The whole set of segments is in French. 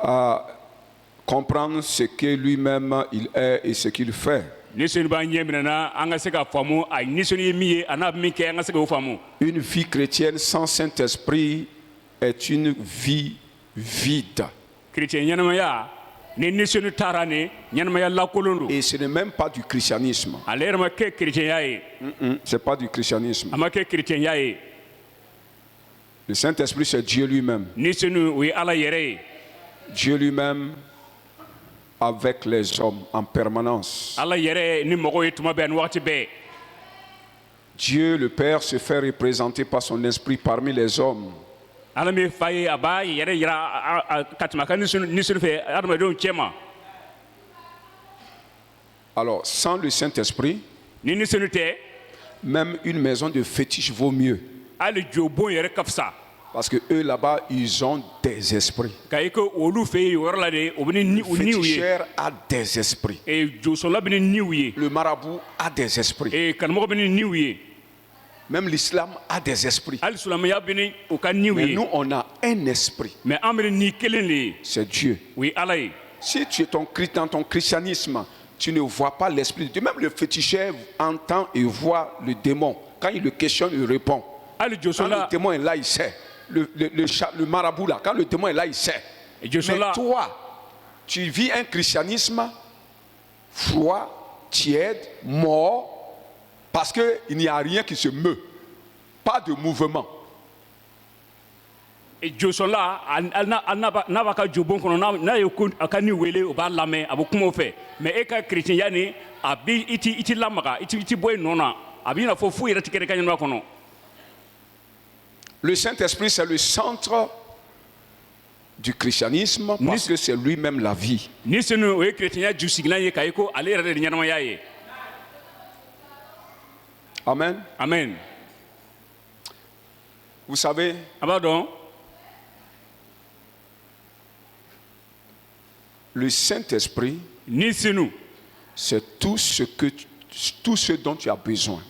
à comprendre ce que lui-même il est et ce qu'il fait. Une vie chrétienne sans Saint-Esprit est une vie vide. Et ce n'est même pas du christianisme. C'est pas du christianisme. Le Saint-Esprit, c'est Dieu lui-même. Dieu lui-même avec les hommes en permanence. Dieu le Père se fait représenter par son esprit parmi les hommes. Alors, sans le Saint-Esprit, même une maison de fétiche vaut mieux. Parce que eux là-bas, ils ont des esprits. Le féticheur a des esprits. Le marabout a des esprits. Même l'islam a des esprits. Mais nous, on a un esprit. C'est Dieu. Si tu es dans ton christianisme, tu ne vois pas l'esprit de Dieu. Même le féticheur entend et voit le démon. Quand il le questionne, il répond. Quand le démon est là, il sait. Le marabout là, quand le démon est là, il sait. Mais toi, tu vis un christianisme froid, tiède, mort, parce qu'il n'y a rien qui se meut. Pas de mouvement. Mais le Saint-Esprit, c'est le centre du christianisme parce que c'est lui-même la vie. Amen. Amen. Vous savez, le Saint-Esprit, c'est tout ce dont tu as besoin.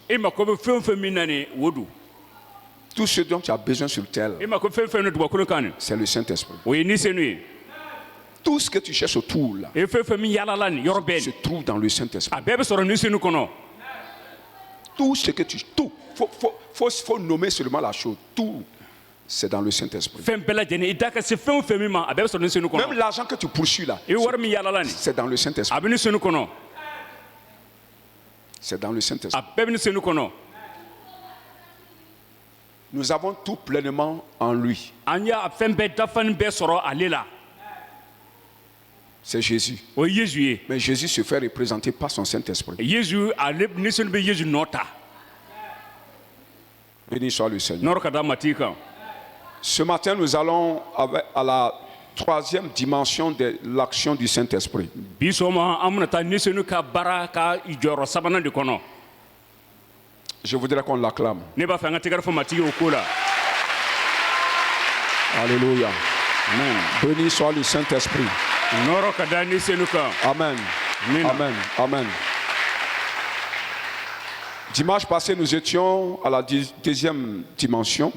Tout ce dont tu as besoin sur terre, c'est le Saint-Esprit. Tout ce que tu cherches autour là, se trouve dans le Saint-Esprit. Tout ce que tu... Tout. Faut nommer seulement la chose. Tout, c'est dans le Saint-Esprit. Même l'argent que tu poursuis là, c'est dans le Saint-Esprit. C'est dans le Saint-Esprit. Nous avons tout pleinement en lui. C'est Jésus. Mais Jésus se fait représenter par son Saint-Esprit. Béni soit le Seigneur. Ce matin, nous allons à la troisième dimension de l'action du Saint-Esprit. Je voudrais qu'on l'acclame. Alléluia. Amen. Béni soit le Saint-Esprit. Amen. Amen. Amen. Dimanche passé, nous étions à la deuxième dimension.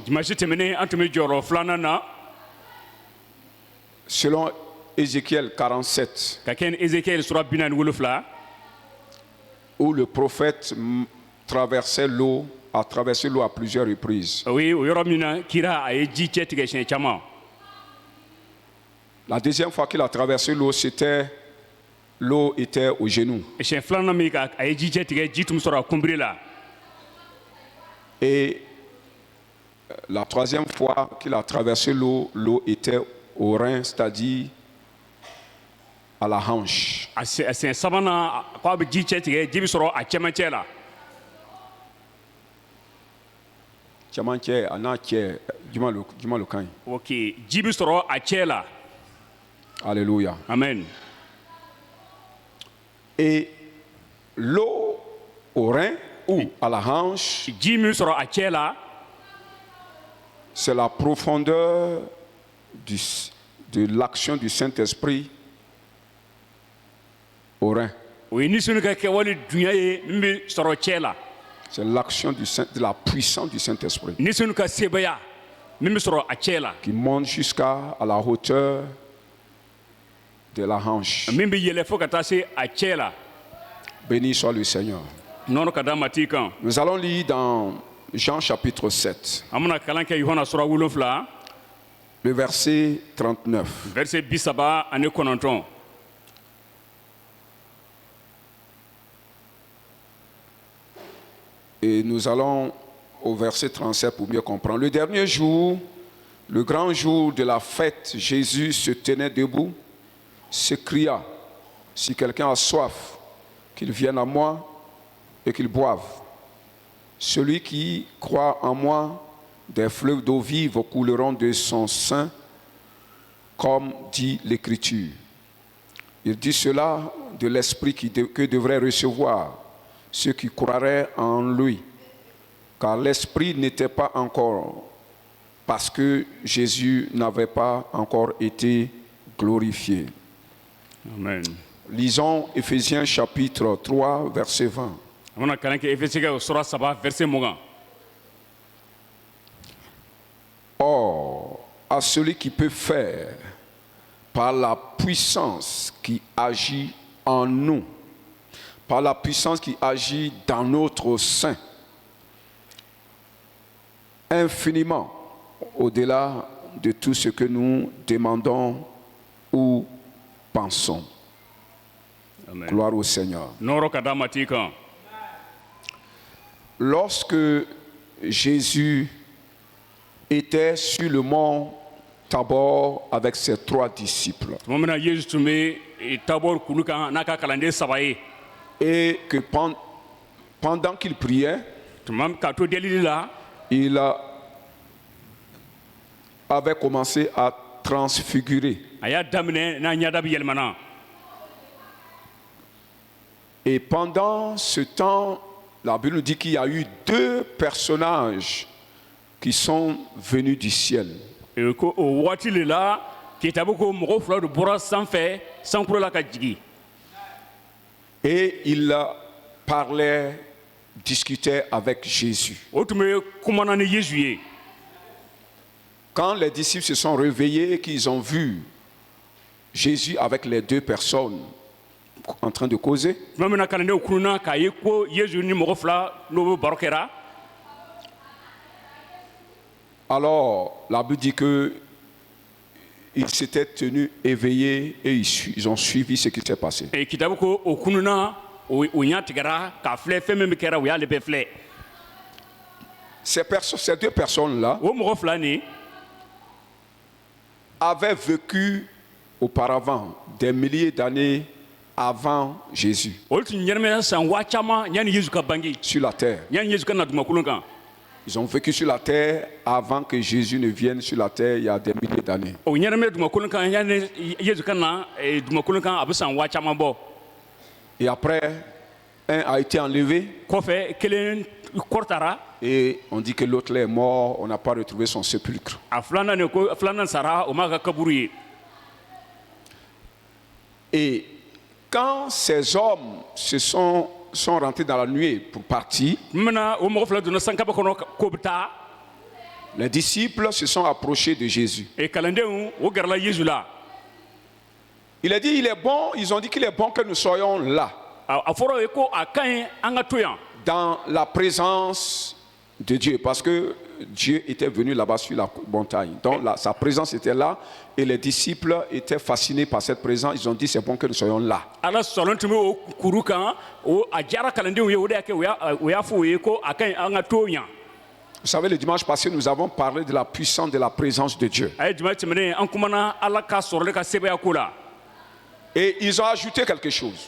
Selon Ézéchiel 47, où le prophète traversait l'eau, a traversé l'eau à plusieurs reprises. La deuxième fois qu'il a traversé l'eau, l'eau était aux genoux. Et la troisième fois qu'il a traversé l'eau, l'eau était au rein, c'est-à-dire à la hanche. Alléluia. Amen. Et l'eau au rein ou à la hanche, c'est la profondeur de l'action du Saint-Esprit au rein. C'est l'action de la puissance du Saint-Esprit qui monte jusqu'à la hauteur de la hanche. Béni soit le Seigneur. Nous allons lire dans Jean chapitre 7, le verset 39. Et nous allons au verset 37 pour mieux comprendre. Le dernier jour, le grand jour de la fête, Jésus se tenait debout, s'écria, si quelqu'un a soif, qu'il vienne à moi et qu'il boive. Celui qui croit en moi, des fleuves d'eau vive couleront de son sein, comme dit l'Écriture. Il dit cela de l'Esprit que devraient recevoir ceux qui croiraient en lui, car l'Esprit n'était pas encore, parce que Jésus n'avait pas encore été glorifié. Amen. Lisons Éphésiens chapitre 3, verset 20. Or, à celui qui peut faire, par la puissance qui agit en nous, par la puissance qui agit dans notre sein, infiniment au-delà de tout ce que nous demandons ou pensons. Amen. Gloire au Seigneur. Lorsque Jésus était sur le mont Tabor avec ses 3 disciples, et que pendant qu'il priait, il avait commencé à transfigurer. Et pendant ce temps, la Bible nous dit qu'il y a eu 2 personnages qui sont venus du ciel. Et il parlait, discutait avec Jésus. Quand les disciples se sont réveillés et qu'ils ont vu Jésus avec les 2 personnes en train de causer, alors la Bible dit que ils s'étaient tenus éveillés et ils ont suivi ce qui s'est passé. Ces 2 personnes-là avaient vécu auparavant, des milliers d'années avant Jésus, sur la terre. Ils ont vécu sur la terre avant que Jésus ne vienne sur la terre il y a des milliers d'années. Et après, un a été enlevé. Et on dit que l'autre est mort, on n'a pas retrouvé son sépulcre. Et quand ces hommes sont rentrés dans la nuée pour partir, les disciples se sont approchés de Jésus. Il a dit, il est bon, ils ont dit qu'il est bon que nous soyons là, dans la présence de Dieu, parce que Dieu était venu là-bas sur la montagne. Donc sa présence était là et les disciples étaient fascinés par cette présence. Ils ont dit c'est bon que nous soyons là. Vous savez, le dimanche passé, nous avons parlé de la puissance de la présence de Dieu. Et ils ont ajouté quelque chose.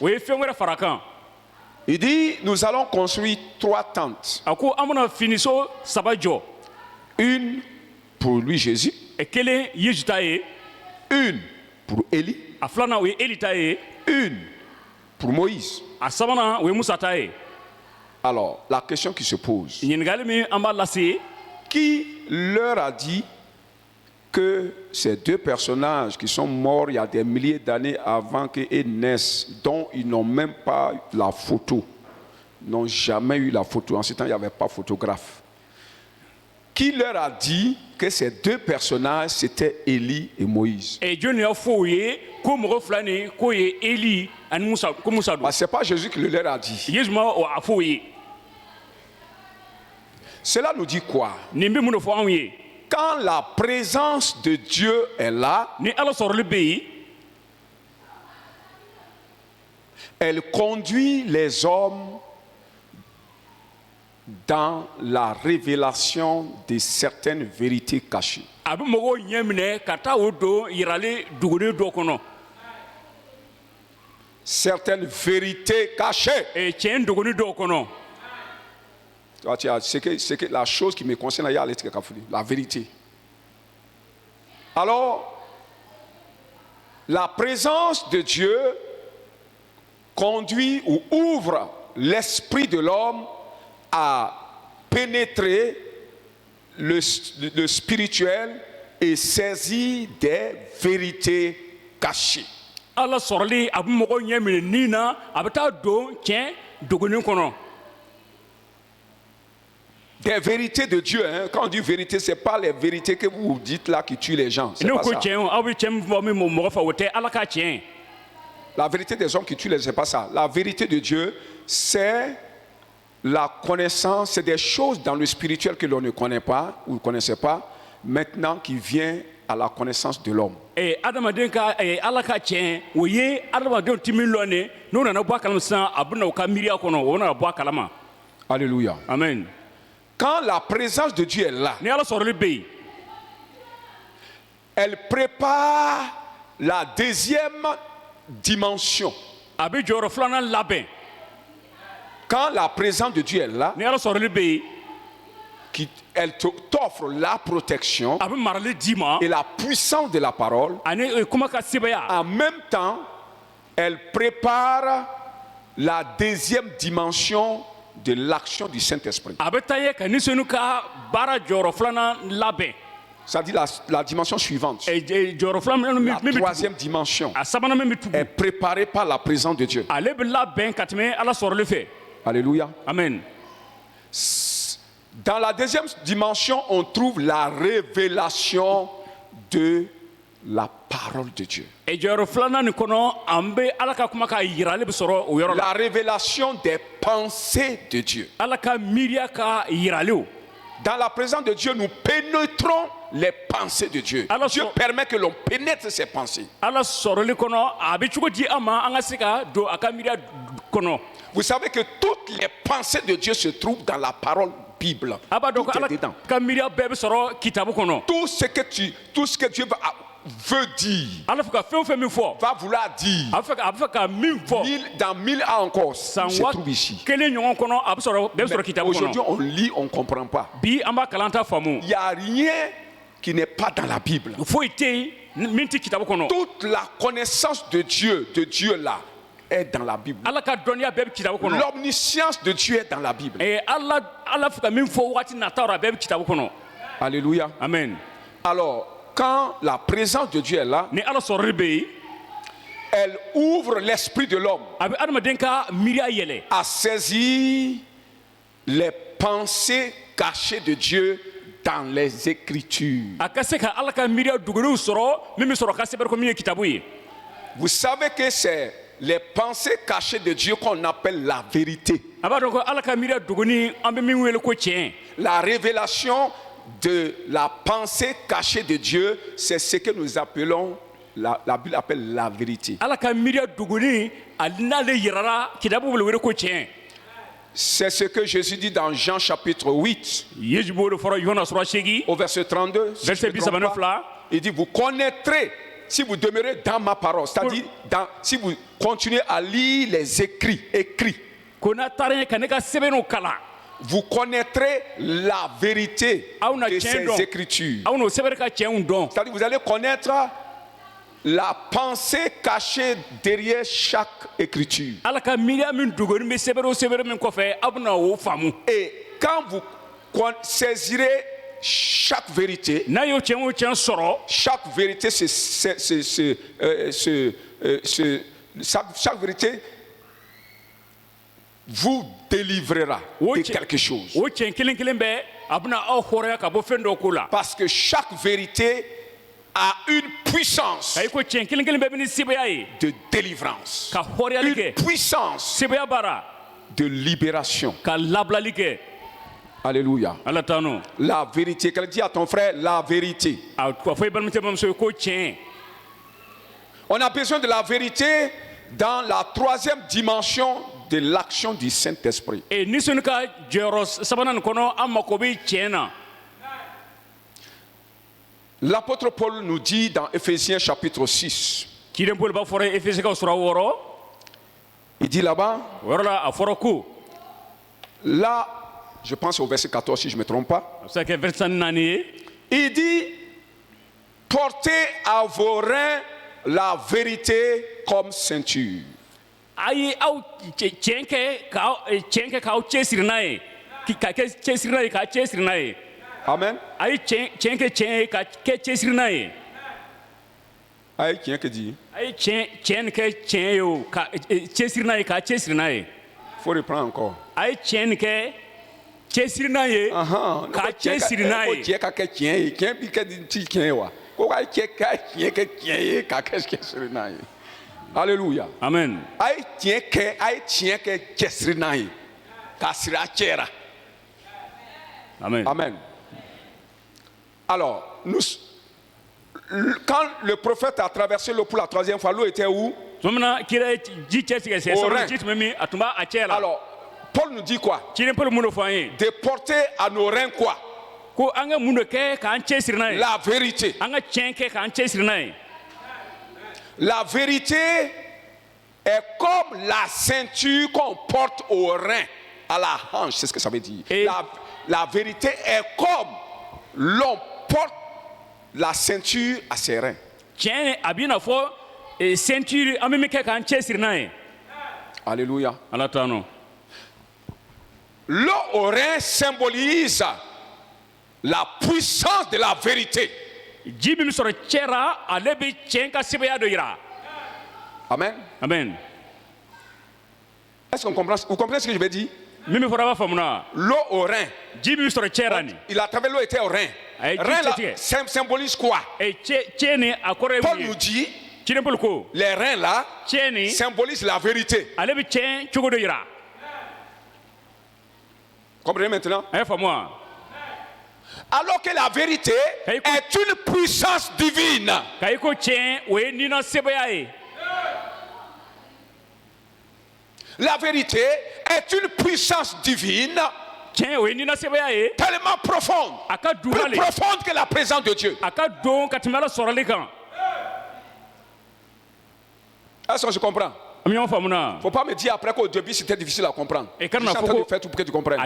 Il dit, nous allons construire 3 tentes. Une pour lui, Jésus. Une pour Élie. Une pour Moïse. Alors, la question qui se pose, qui leur a dit que ces 2 personnages qui sont morts il y a des milliers d'années avant qu'ils naissent, dont ils n'ont même pas la photo, n'ont jamais eu la photo. En ce temps, il n'y avait pas photographe. qui leur a dit que ces deux personnages, c'était Élie et Moïse. C'est pas Jésus qui le leur a dit. Cela nous dit quoi? Quand la présence de Dieu est là, elle conduit les hommes dans la révélation de certaines vérités cachées. Certaines vérités cachées. C'est que la chose qui me concerne, la vérité. Alors, la présence de Dieu conduit ou ouvre l'esprit de l'homme à pénétrer le spirituel et saisir des vérités cachées. Des vérités de Dieu, hein. Quand on dit vérité, ce n'est pas les vérités que vous dites là qui tuent les gens. C'est pas ça. La vérité des hommes qui tuent les gens, ce n'est pas ça. La vérité de Dieu, c'est la connaissance, c'est des choses dans le spirituel que l'on ne connaît pas ou ne connaissait pas, maintenant qui vient à la connaissance de l'homme. Alléluia. Amen. Quand la présence de Dieu est là, elle prépare la deuxième dimension. Quand la présence de Dieu est là, elle t'offre la protection et la puissance de la parole. En même temps, elle prépare la deuxième dimension de l'action du Saint-Esprit. Ça dit la dimension suivante. La troisième dimension est préparée par la présence de Dieu. Alléluia. Amen. Dans la deuxième dimension, on trouve la révélation de la parole de Dieu. La révélation des pensées de Dieu. Dans la présence de Dieu, nous pénétrons les pensées de Dieu. Dieu permet que l'on pénètre ses pensées. Vous savez que toutes les pensées de Dieu se trouvent dans la parole Bible. Tout est dedans. Tout ce que Dieu veut dire, va vouloir dire, dans 1000 ans encore, se trouve ici. Mais aujourd'hui, on lit, on ne comprend pas. Il n'y a rien qui n'est pas dans la Bible. Toute la connaissance de Dieu là, est dans la Bible. L'omniscience de Dieu est dans la Bible. Alléluia. Amen. Alors, quand la présence de Dieu est là, elle ouvre l'esprit de l'homme à saisir les pensées cachées de Dieu dans les Écritures. Vous savez que c'est les pensées cachées de Dieu qu'on appelle la vérité. La révélation de la pensée cachée de Dieu, c'est ce que nous appelons, la Bible appelle la vérité. C'est ce que Jésus dit dans Jean chapitre 8, au verset 32. Il dit, vous connaîtrez, si vous demeurez dans ma parole, c'est-à-dire si vous continuez à lire les écrits, vous connaîtrez la vérité de ces Écritures. C'est-à-dire vous allez connaître la pensée cachée derrière chaque Écriture. Et quand vous saisirez chaque vérité, chaque vérité vous délivrera de quelque chose. Parce que chaque vérité a une puissance de délivrance, une puissance de libération. Alléluia. La vérité. Quelqu'un dit à ton frère la vérité. On a besoin de la vérité dans la troisième dimension de l'action du Saint-Esprit. L'apôtre Paul nous dit dans Éphésiens chapitre 6. Il dit là-bas, là, je pense au verset 14 si je ne me trompe pas. Il dit, portez à vos reins la vérité comme ceinture. Amen. Aïe, tiens que dit. Faut reprendre encore. Aïe, tiens que Alléluia. Amen. Amen. Amen. Alors, quand le prophète a traversé l'eau pour la troisième fois, l'eau était où? Au Rhin. Alors, Paul nous dit quoi? De porter à nos reins quoi? La vérité. La vérité est comme la ceinture qu'on porte au rein, à la hanche, c'est ce que ça veut dire. La vérité est comme l'on porte la ceinture à ses reins. Alléluia. L'eau au rein symbolise la puissance de la vérité. Amen. Amen. Est-ce qu'on comprend? Vous comprenez ce que je vais dire? L'eau au rein. Il a travaillé, l'eau était au rein. Rein là, symbolise quoi? Paul nous dit, les reins là symbolisent la vérité. Comprenez maintenant? Alors que la vérité est une puissance divine. La vérité est une puissance divine tellement profonde, plus profonde que la présence de Dieu. Est-ce que je comprends? Il ne faut pas me dire après qu'au début c'était difficile à comprendre. Je suis en train de faire tout pour que tu comprennes.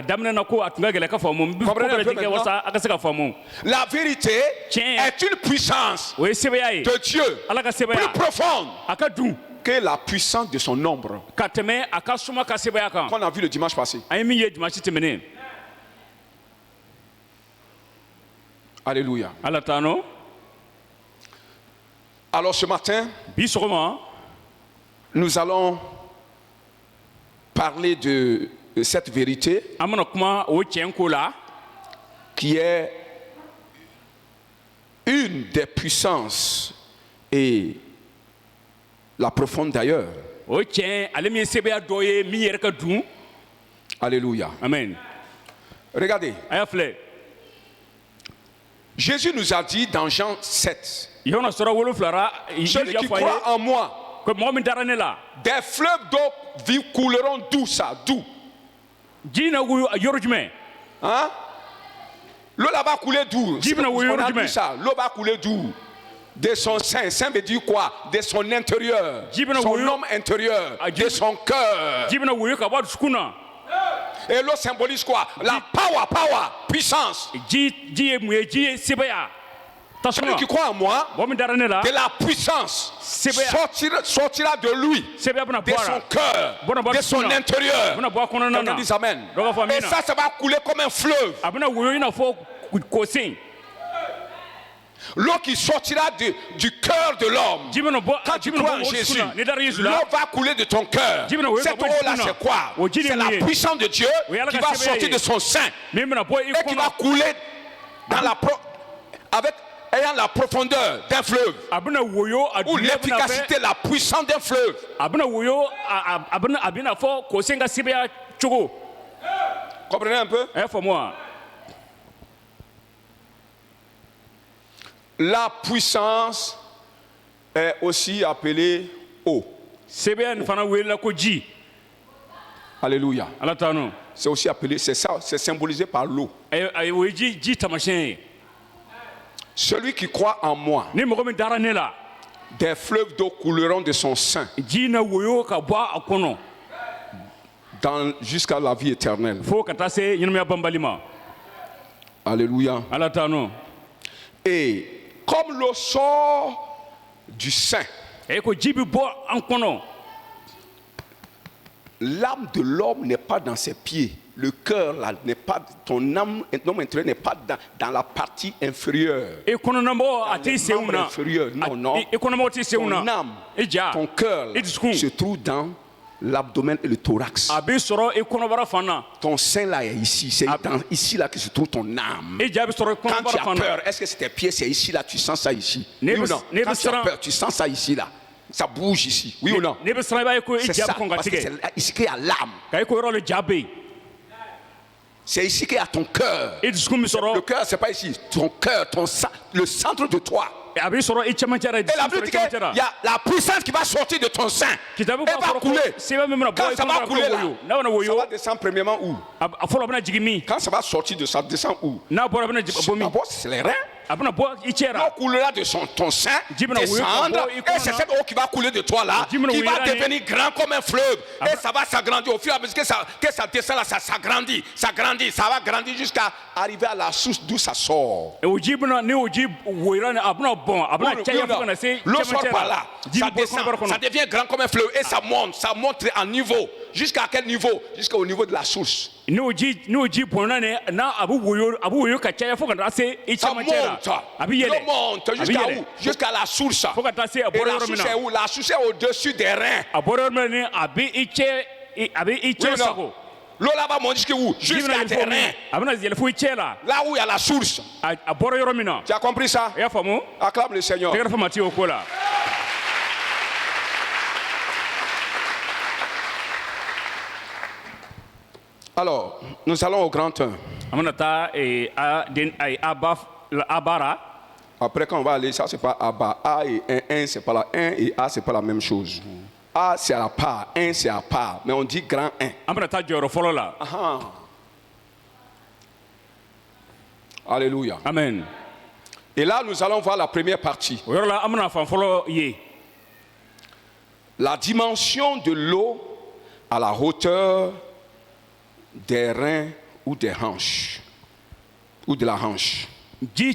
La vérité est une puissance de Dieu plus profonde que la puissance de son ombre qu'on a vu le dimanche passé. Alléluia. Alors ce matin, nous allons parler de cette vérité qui est une des puissances et la profonde d'ailleurs. Alléluia. Amen. Regardez. Jésus nous a dit dans Jean 7, celui qui croit en moi, des fleuves d'eau vive couleront d'où ça? D'où? Hein? L'eau là va couler d'où? On a dit ça. L'eau va couler d'où? De son sein. Sein veut dire quoi? De son intérieur. Son homme intérieur. De son cœur. Et l'eau symbolise quoi? La power, puissance. Celui qui croit en moi, de la puissance sortira de lui, de son cœur, de son intérieur. Quelqu'un dit amen. Et ça va couler comme un fleuve. L'eau qui sortira du cœur de l'homme. Quand tu crois en Jésus, l'eau va couler de ton cœur. Cette eau-là, c'est quoi? C'est la puissance de Dieu qui va sortir de son sein et qui va couler ayant la profondeur d'un fleuve ou l'efficacité, la puissance d'un fleuve. Comprenez un peu? La puissance est aussi appelée eau. Alléluia. C'est aussi appelé, c'est ça, c'est symbolisé par l'eau. Celui qui croit en moi, des fleuves d'eau couleront de son sein jusqu'à la vie éternelle. Alléluia. Et comme l'eau sort du sein, l'âme de l'homme n'est pas dans ses pieds. Le cœur là n'est pas, ton âme intérieure n'est pas dans la partie inférieure. Non. Ton âme, ton cœur là, se trouve dans l'abdomen et le thorax. Ton sein là est ici. C'est ici là que se trouve ton âme. Quand tu as peur, est-ce que c'est tes pieds, c'est ici là, tu sens ça ici? Oui ou non? Quand tu as peur, tu sens ça ici là. Ça bouge ici. Oui ou non? C'est ça, parce que c'est ici qu'il y a l'âme. C'est ici qu'il y a ton cœur. Le cœur, c'est pas ici. Ton cœur, ton sang, le centre de toi. Et la Bible dit qu'il y a la puissance qui va sortir de ton sein. Elle va couler. Quand ça va couler là, ça va descendre premièrement où? Quand ça va sortir de ça, descend où? D'abord, c'est les reins. L'eau coulera de ton sein, descendre, et c'est cette eau qui va couler de toi là, qui va devenir grand comme un fleuve, et ça va s'agrandir. Au fur et à mesure que ça descend là, ça s'agrandit, ça va grandir jusqu'à arriver à la source d'où ça sort. L'eau sort par là, ça descend, ça devient grand comme un fleuve, et ça monte en niveau. Jusqu'à quel niveau? Jusqu'au niveau de la source. Ça monte jusqu'à où? Jusqu'à la source. Et la source est où? La source est au-dessus des reins. L'eau là va monter jusqu'à où? Jusqu'à tes reins. Là où il y a la source. Tu as compris ça? Acclame le Seigneur. Alors, nous allons au grand 1. Après, quand on va aller, ça c'est pas Abba. A et 1, c'est pas la 1 et A, c'est pas la même chose. A, c'est à la part, 1, c'est à part. Mais on dit grand 1. Alléluia. Amen. Et là, nous allons voir la première partie. La dimension de l'eau à la hauteur des reins ou des hanches ou de la hanche. Toi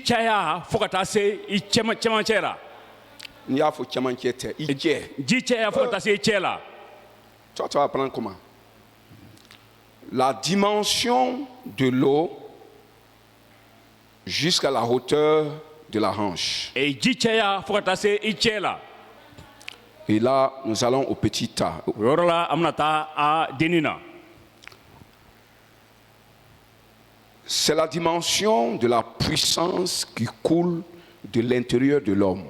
tu vas apprendre comment? La dimension de l'eau jusqu'à la hauteur de la hanche. Et là, nous allons au petit tas. C'est la dimension de la puissance qui coule de l'intérieur de l'homme.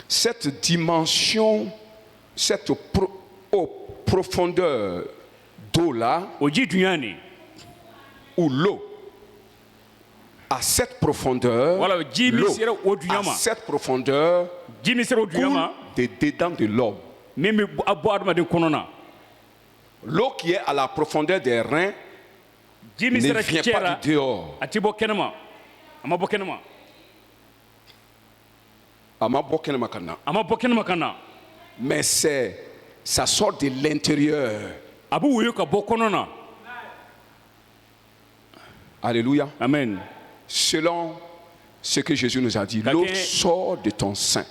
Cette dimension, cette profondeur d'eau-là, ou l'eau, à cette profondeur, coule de dedans de l'homme. L'eau qui est à la profondeur des reins ne vient pas du dehors. Mais ça sort de l'intérieur. Alléluia. Amen. Selon ce que Jésus nous a dit, l'eau sort de ton sein.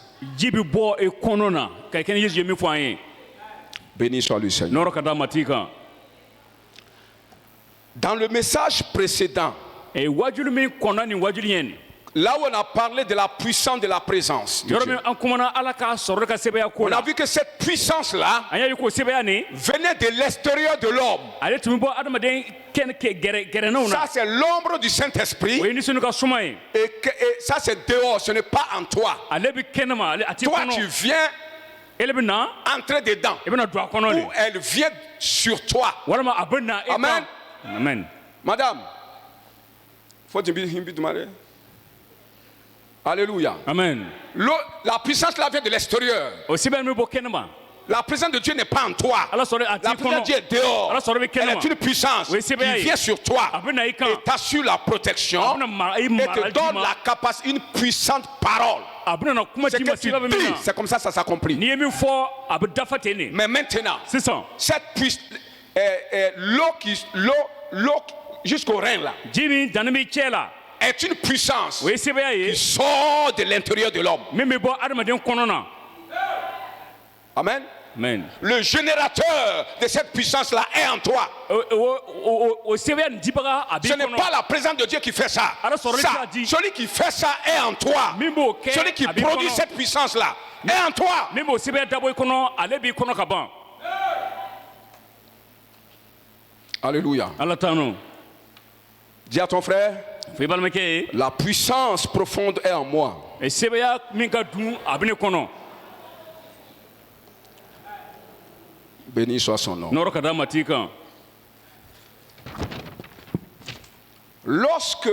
Béni soit le Seigneur. Dans le message précédent, là où on a parlé de la puissance de la présence de Dieu, on a vu que cette puissance-là venait de l'extérieur de l'homme. Ça, c'est l'ombre du Saint-Esprit. Et ça, c'est dehors, ce n'est pas en toi. Toi, tu viens entrer dedans. Ou elle vient sur toi. Amen. Amen. Madame, faut dire alléluia. Amen. La puissance là vient de l'extérieur. La présence de Dieu n'est pas en toi. La présence de Dieu est dehors. Elle est une puissance qui vient sur toi et t'assure la protection et te donne la capacité, une puissante parole. C'est que tu dis, c'est comme ça s'accomplit. Mais maintenant, cette puissance, l'eau jusqu'au rein là, est une puissance qui sort de l'intérieur de l'homme. Amen. Amen. Le générateur de cette puissance-là est en toi. Ce n'est pas la présence de Dieu qui fait ça. Celui qui fait ça est en toi. Celui qui produit cette puissance-là est en toi. Alléluia. Dis à ton frère, la puissance profonde est en moi. Béni soit son nom. Lorsque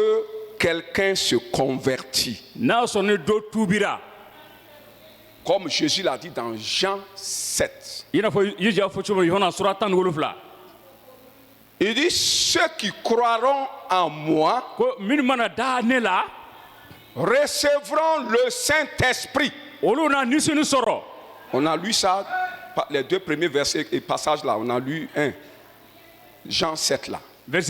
quelqu'un se convertit, comme Jésus l'a dit dans Jean 7, il dit, ceux qui croiront en moi recevront le Saint-Esprit. On a lu ça, les deux premiers versets et passages là, on a lu un. Jean 7 là. Il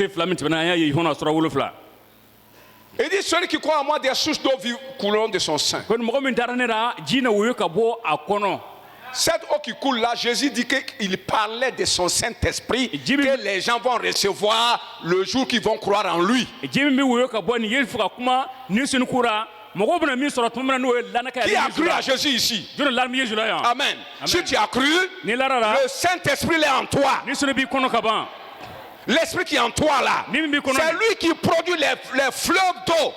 dit, celui qui croit en moi, des sources d'eau vive couleront de son sein. Cette eau qui coule là, Jésus dit qu'il parlait de son Saint-Esprit que les gens vont recevoir le jour qu'ils vont croire en lui. Qui a cru à Jésus ici? Amen. Si tu as cru, le Saint-Esprit est en toi. L'esprit qui est en toi là, c'est lui qui produit les fleuves d'eau.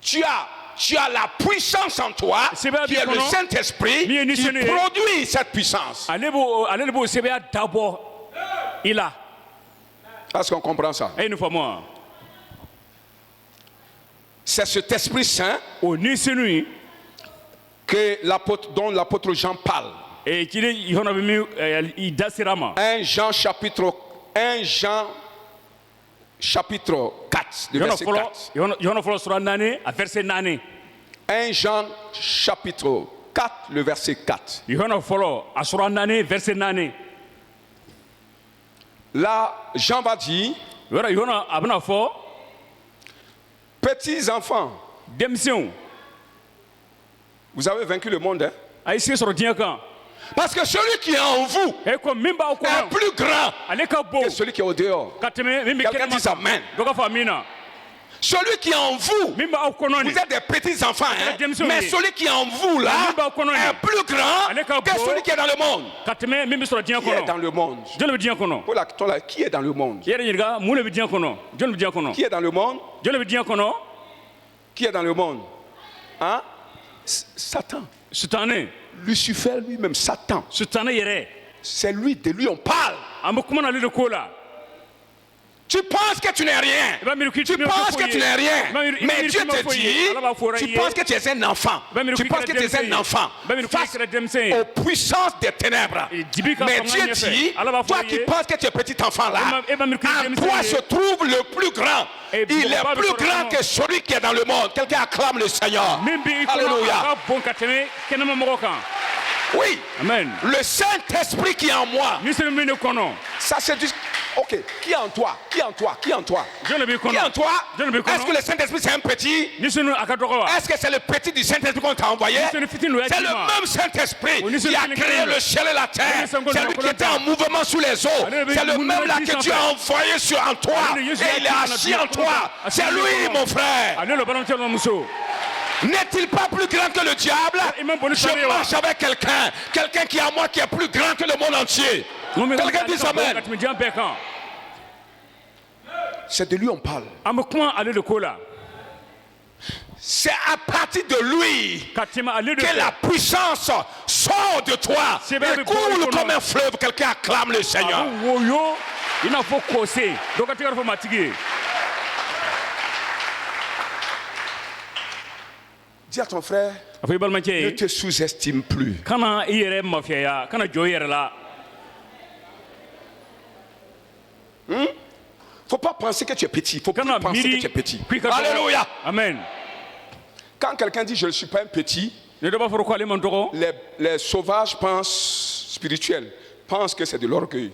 Tu as la puissance en toi, qui est le Saint-Esprit, qui produit cette puissance. Est-ce qu'on comprend ça? C'est cet Esprit Saint dont l'apôtre Jean parle. 1 Jean chapitre 4, le verset 4. 1 Jean chapitre 4, le verset 4. Là, Jean va dire, petits enfants, vous avez vaincu le monde, hein? Parce que celui qui est en vous est plus grand que celui qui est au dehors. Quelqu'un dit Amen. Celui qui est en vous, vous êtes des petits enfants, hein? Mais celui qui est en vous là est plus grand que celui qui est dans le monde. Qui est dans le monde? Qui est dans le monde? Qui est dans le monde? Qui est dans le monde? Hein? Satan. Lucifer lui-même, Satan. C'est lui, de lui on parle. Tu penses que tu n'es rien. Tu penses que tu n'es rien. Mais Dieu te dit, tu penses que tu es un enfant. Tu penses que tu es un enfant face aux puissances des ténèbres. Mais Dieu dit, toi qui penses que tu es petit enfant là, en toi se trouve le plus grand. Il est plus grand que celui qui est dans le monde. Quelqu'un acclame le Seigneur. Alléluia. Oui. Amen. Le Saint-Esprit qui est en moi. Ça c'est Ok, qui est en toi? Qui est en toi? Qui est en toi? Qui est en toi? Est-ce que le Saint-Esprit c'est un petit? Est-ce que c'est le petit du Saint-Esprit qu'on t'a envoyé? C'est le même Saint-Esprit qui a créé le ciel et la terre. C'est lui qui était en mouvement sous les eaux. C'est le même là que Dieu a envoyé en toi. Et il est assis en toi. C'est lui, mon frère. N'est-il pas plus grand que le diable? Je marche avec quelqu'un qui est à moi qui est plus grand que le monde entier. Quelqu'un dit amen. C'est de lui on parle. C'est à partir de lui que la puissance sort de toi et coule comme un fleuve. Quelqu'un acclame le Seigneur. Dis à ton frère, ne te sous-estime plus. Faut pas penser que tu es petit. Faut pas penser que tu es petit. Alléluia. Amen. Quand quelqu'un dit je ne suis pas un petit, les sauvages pensent spirituels, pensent que c'est de l'orgueil.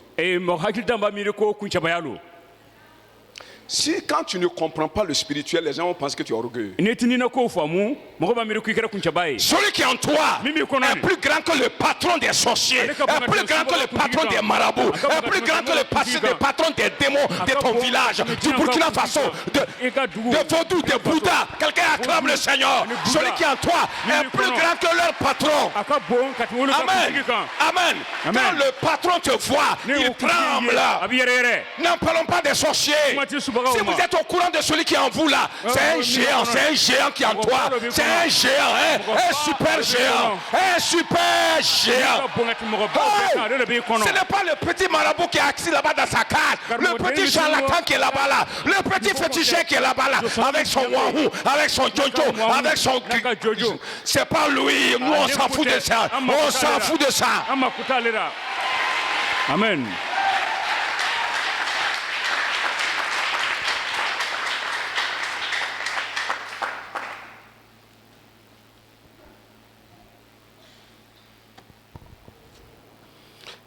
Si quand tu ne comprends pas le spirituel, les gens vont penser que tu es orgueilleux. Celui qui est en toi est plus grand que le patron des sorciers, est plus grand que le patron des marabouts, est plus grand que le patron des démons de ton village, du Burkina Faso, de Vaudou, de Bouddha. Quelqu'un acclame le Seigneur. Celui qui est en toi est plus grand que leur patron. Amen. Amen. Quand le patron te voit, il tremble. N'en parlons pas des sorciers. Si vous êtes au courant de celui qui est en vous là, c'est un géant qui est en toi. C'est un géant, un super géant, un super géant. Oh, ce n'est pas le petit marabout qui est assis là-bas dans sa cage, le petit charlatan qui est là-bas là, le petit féticheur qui est là-bas là, avec son wahou, avec son jojo, avec son... C'est pas lui, nous on s'en fout de ça. On s'en fout de ça. Amen.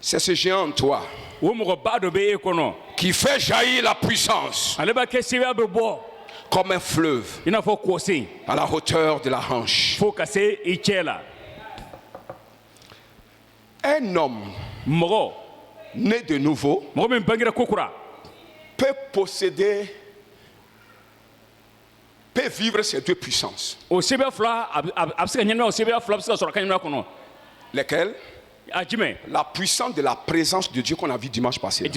C'est ce géant en toi qui fait jaillir la puissance comme un fleuve à la hauteur de la hanche. Un homme né de nouveau peut vivre ces deux puissances. Lesquelles? La puissance de la présence de Dieu qu'on a vu dimanche passé.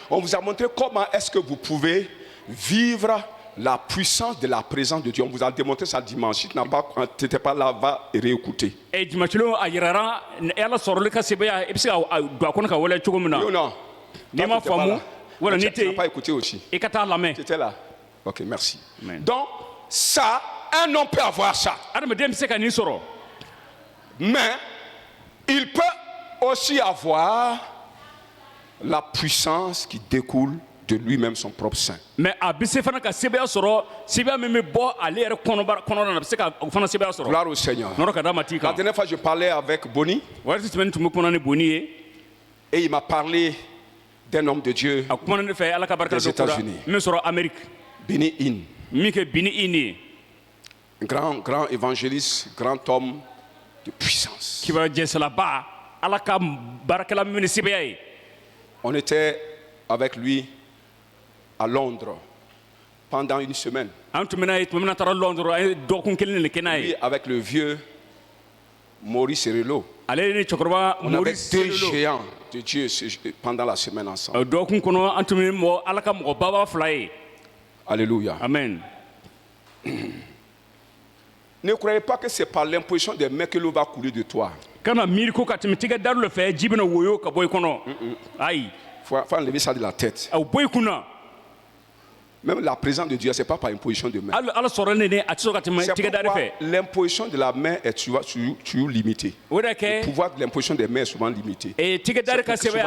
On vous a montré comment est-ce que vous pouvez vivre la puissance de la présence de Dieu. On vous a démontré ça dimanche. Si tu n'étais pas là, va réécouter. Non. Tu n'as pas écouté aussi. Tu étais là. Ok, merci. Amen. Donc, ça, un homme peut avoir ça. Mais il peut aussi avoir la puissance qui découle de lui-même, son propre sein. Gloire au Seigneur. La dernière fois, je parlais avec Bonnie. Et il m'a parlé d'un homme de Dieu des États-Unis. Benny Hinn. Grand évangéliste, grand homme de puissance. On était avec lui à Londres pendant une semaine. Lui avec le vieux Maurice Serrello. On avait deux géants de Dieu pendant la semaine ensemble. Alléluia. Amen. Ne croyez pas que c'est par l'imposition des mains que l'eau va couler de toi. Il faut enlever ça de la tête. Même la présence de Dieu, ce n'est pas par imposition de main. C'est pourquoi l'imposition de la main est toujours limitée. Le pouvoir de l'imposition des mains est souvent limité. C'est fait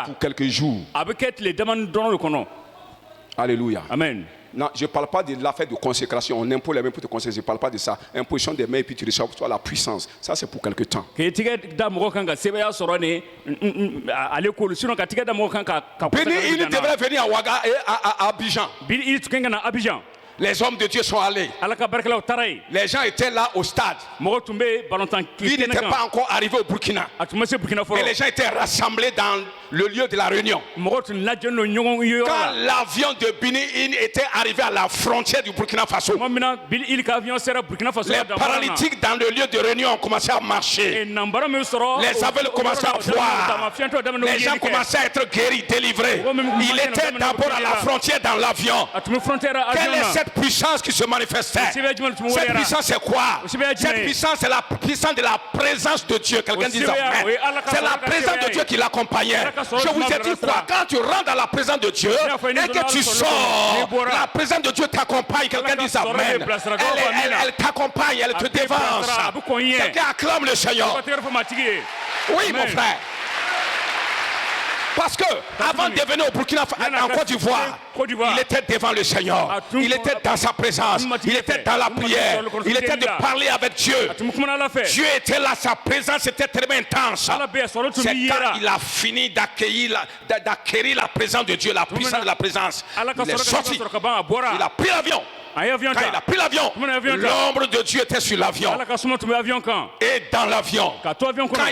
pour quelques jours. Alléluia. Amen. Non, je ne parle pas de l'affaire de consécration. On impose les mains pour te consécrer. Je ne parle pas de ça. Imposition des mains et puis tu reçois pour toi la puissance. Ça, c'est pour quelque temps. Béni, il devrait venir à Ouaga et à Abidjan. Les hommes de Dieu sont allés. Les gens étaient là au stade. Ils n'étaient pas encore arrivés au Burkina. Et les gens étaient rassemblés dans le lieu de la réunion. Quand l'avion de Bini était arrivé à la frontière du Burkina Faso, les paralytiques dans le lieu de réunion ont commencé à marcher. Les aveugles commençaient à voir. Les gens commençaient à être guéris, délivrés. Il était d'abord à la frontière dans l'avion. Quelle est cette puissance qui se manifestait? Cette puissance c'est quoi? Cette puissance c'est la puissance de la présence de Dieu. Quelqu'un dit amen. C'est la présence de Dieu qui l'accompagnait. Je vous ai dit quoi? Quand tu rentres dans la présence de Dieu et que tu sors, la présence de Dieu t'accompagne. Quelqu'un dit amen. Elle t'accompagne, elle te dévance. Quelqu'un acclame le Seigneur. Oui, mon frère. Parce que avant de venir au Burkina en Côte d'Ivoire, il était devant le Seigneur. Il était dans sa présence. Il était dans la prière. Il était de parler avec Dieu. Dieu était là, sa présence était tellement intense. C'est quand il a fini d'acquérir la présence de Dieu, la puissance de la présence. Il est sorti. Il a pris l'avion. Quand il a pris l'avion, l'ombre de Dieu était sur l'avion. Et dans l'avion, quand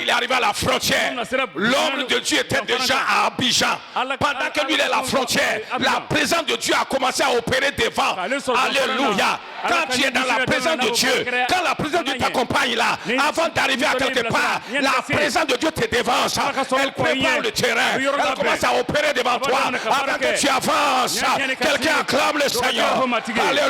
il est arrivé à la frontière, l'ombre de Dieu était déjà à Abidjan. Pendant que lui il est à la frontière, la présence de Dieu a commencé à opérer devant. Alléluia. Quand tu es dans la présence de Dieu, quand la présence de Dieu t'accompagne là, avant d'arriver à quelque part, la présence de Dieu te dévance. Elle prépare le terrain. Elle commence à opérer devant toi. Avant que tu avances, quelqu'un acclame le Seigneur.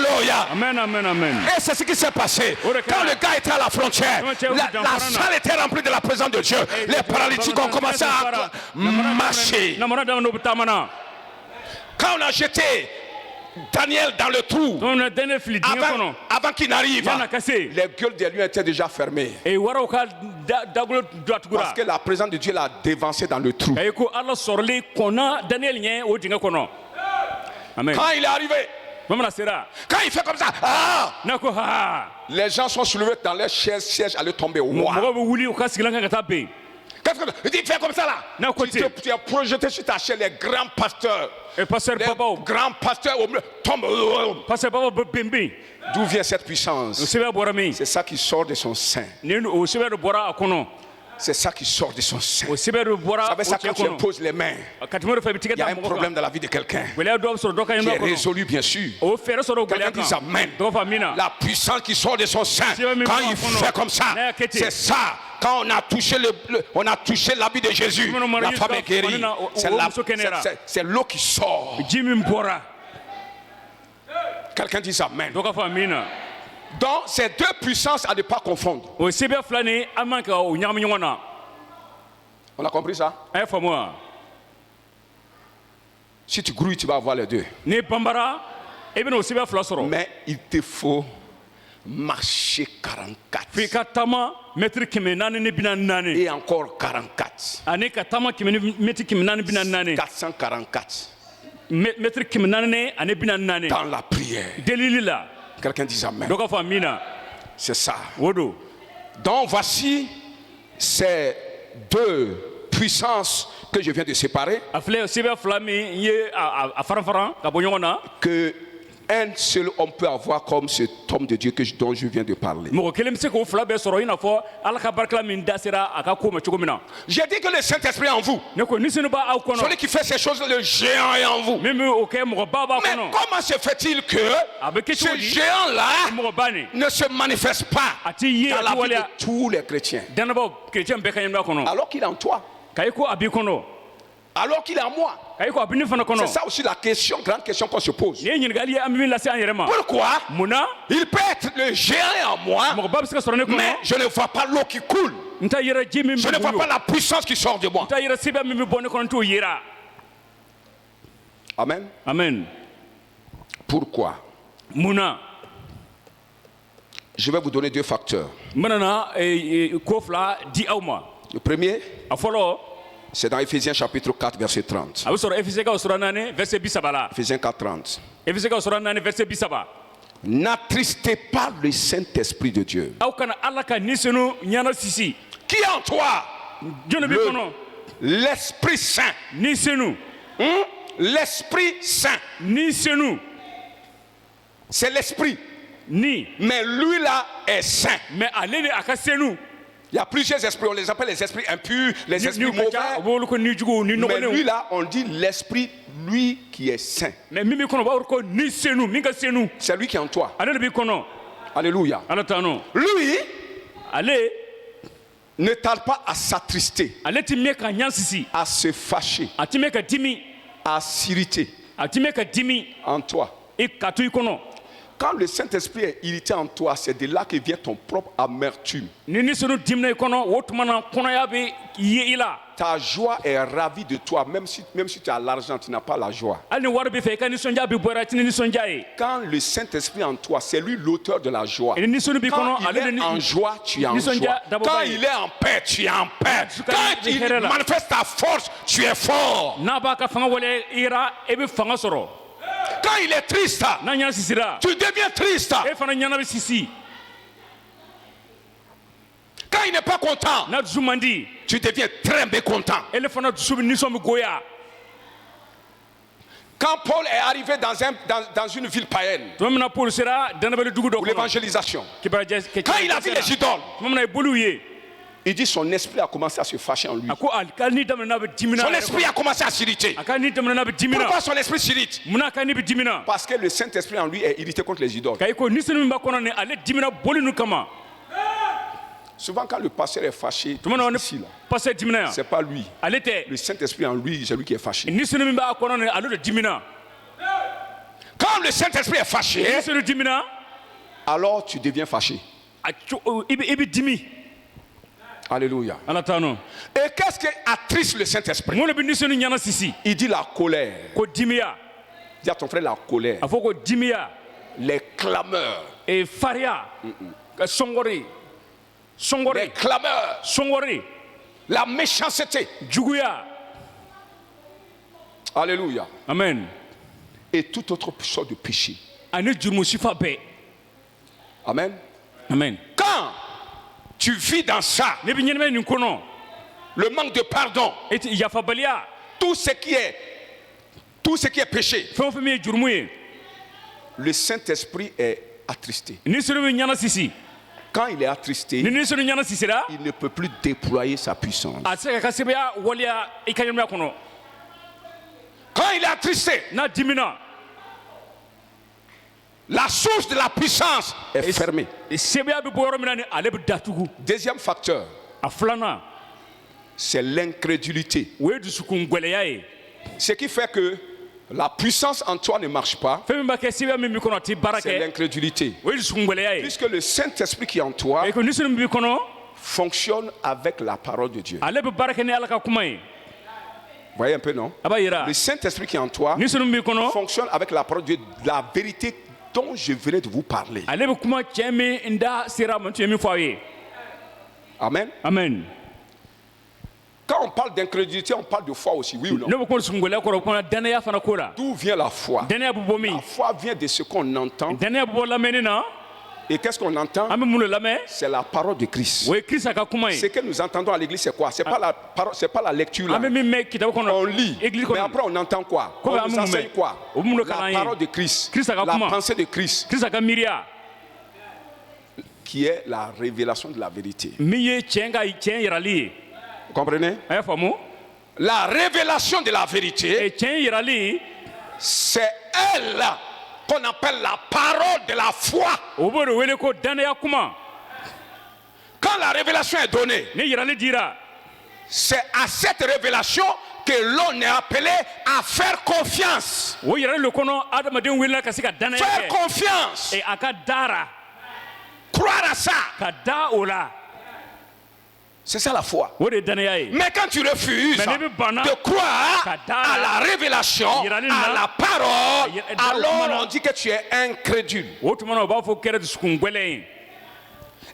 Alléluia. Amen, amen, amen. Et c'est ce qui s'est passé. Quand le gars était à la frontière, la salle était remplie de la présence de Dieu. Les paralytiques ont commencé à marcher. Quand on a jeté Daniel dans le trou, avant qu'il n'arrive, les gueules des lions étaient déjà fermées. Parce que la présence de Dieu l'a dévancé dans le trou. Amen. Quand il est arrivé, quand il fait comme ça, les gens sont soulevés dans les sièges, allaient tomber. Il dit, fais comme ça là. Tu es projeté sur ta chaise, les grands pasteurs. Les grands pasteurs tombent. D'où vient cette puissance? C'est ça qui sort de son sein. C'est ça qui sort de son sein. Vous savez ça, quand tu imposes les mains, il y a un problème dans la vie de quelqu'un qui est résolu, bien sûr. Quelqu'un dit amen. La puissance qui sort de son sein, quand il fait comme ça, c'est ça. Quand on a touché l'habit de Jésus, la femme est guérie. C'est l'eau qui sort. Quelqu'un dit amen. Donc, c'est deux puissances à ne pas confondre. On a compris ça? Si tu grouilles, tu vas avoir les deux. Mais il te faut marcher 44. Et encore 44. 444. Dans la prière. Quelqu'un dit amen. C'est ça. Donc voici ces deux puissances que je viens de séparer. Que un seul homme peut avoir comme cet homme de Dieu dont je viens de parler. J'ai dit que le Saint-Esprit est en vous. Celui qui fait ces choses, le géant est en vous. Mais comment se fait-il que ce géant-là ne se manifeste pas dans la vie de tous les chrétiens? Alors qu'il est en toi. Alors qu'il est en moi. C'est ça aussi la grande question qu'on se pose. Pourquoi il peut être le géant en moi, mais je ne vois pas l'eau qui coule. Je ne vois pas la puissance qui sort de moi. Amen. Amen. Pourquoi? Je vais vous donner deux facteurs. Le premier, C'est dans Éphésiens chapitre 4 verset 30. Éphésiens 4 30. N'attristez pas le Saint-Esprit de Dieu. Qui est en toi? L'Esprit Saint. L'Esprit Saint. C'est l'Esprit. Mais lui là est saint. Il y a plusieurs esprits, on les appelle les esprits impurs, les esprits mauvais. Mais lui là, on dit l'Esprit, lui qui est saint. C'est lui qui est en toi. Alléluia. Lui ne tarde pas à s'attrister, à se fâcher, à s'irriter en toi. Quand le Saint-Esprit est irrité en toi, c'est de là que vient ton propre amertume. Ta joie est ravie de toi, même si tu as l'argent, tu n'as pas la joie. Quand le Saint-Esprit est en toi, c'est lui l'auteur de la joie. Quand il est en joie, tu es en joie. Quand il est en paix, tu es en paix. Quand il manifeste ta force, tu es fort. Quand il est triste, tu deviens triste. Quand il n'est pas content, tu deviens très mécontent. Quand Paul est arrivé dans une ville païenne, pour l'évangélisation, quand il a vu les idoles, il dit son esprit a commencé à se fâcher en lui. Son esprit a commencé à s'irriter. Pourquoi son esprit s'irrite? Parce que le Saint-Esprit en lui est irrité contre les idoles. Souvent quand le pasteur est fâché, c'est pas lui. Le Saint-Esprit en lui, c'est lui qui est fâché. Quand le Saint-Esprit est fâché, alors tu deviens fâché. Alléluia. Et qu'est-ce qui attriste le Saint-Esprit? Il dit la colère. Dis à ton frère la colère. Les clameurs. Les clameurs. La méchanceté. Alléluia. Amen. Et toute autre sorte de péché. Amen. Amen. Quand tu vis dans ça, le manque de pardon, tout ce qui est péché, le Saint-Esprit est attristé. Quand il est attristé, il ne peut plus déployer sa puissance. Quand il est attristé, la source de la puissance est fermée. Deuxième facteur, c'est l'incrédulité. Ce qui fait que la puissance en toi ne marche pas, c'est l'incrédulité. Puisque le Saint-Esprit qui est en toi fonctionne avec la parole de Dieu. Vous voyez un peu, non? Le Saint-Esprit qui est en toi fonctionne avec la parole de Dieu, la vérité dont je venais de vous parler. Amen. Amen. Quand on parle d'incrédulité, on parle de foi aussi, oui ou non? D'où vient la foi? La foi vient de ce qu'on entend. Et qu'est-ce qu'on entend? C'est la parole de Christ. Ce que nous entendons à l'église, c'est quoi? C'est pas la lecture là. On lit, mais après on entend quoi? On nous enseigne quoi? La parole de Christ, la pensée de Christ, qui est la révélation de la vérité. Vous comprenez? La révélation de la vérité, c'est elle qu'on appelle la parole de la foi. Quand la révélation est donnée, c'est à cette révélation que l'on est appelé à faire confiance. Faire confiance. Croire à ça. C'est ça la foi. Mais quand tu refuses de croire à la révélation, à la parole, alors on dit que tu es incrédule.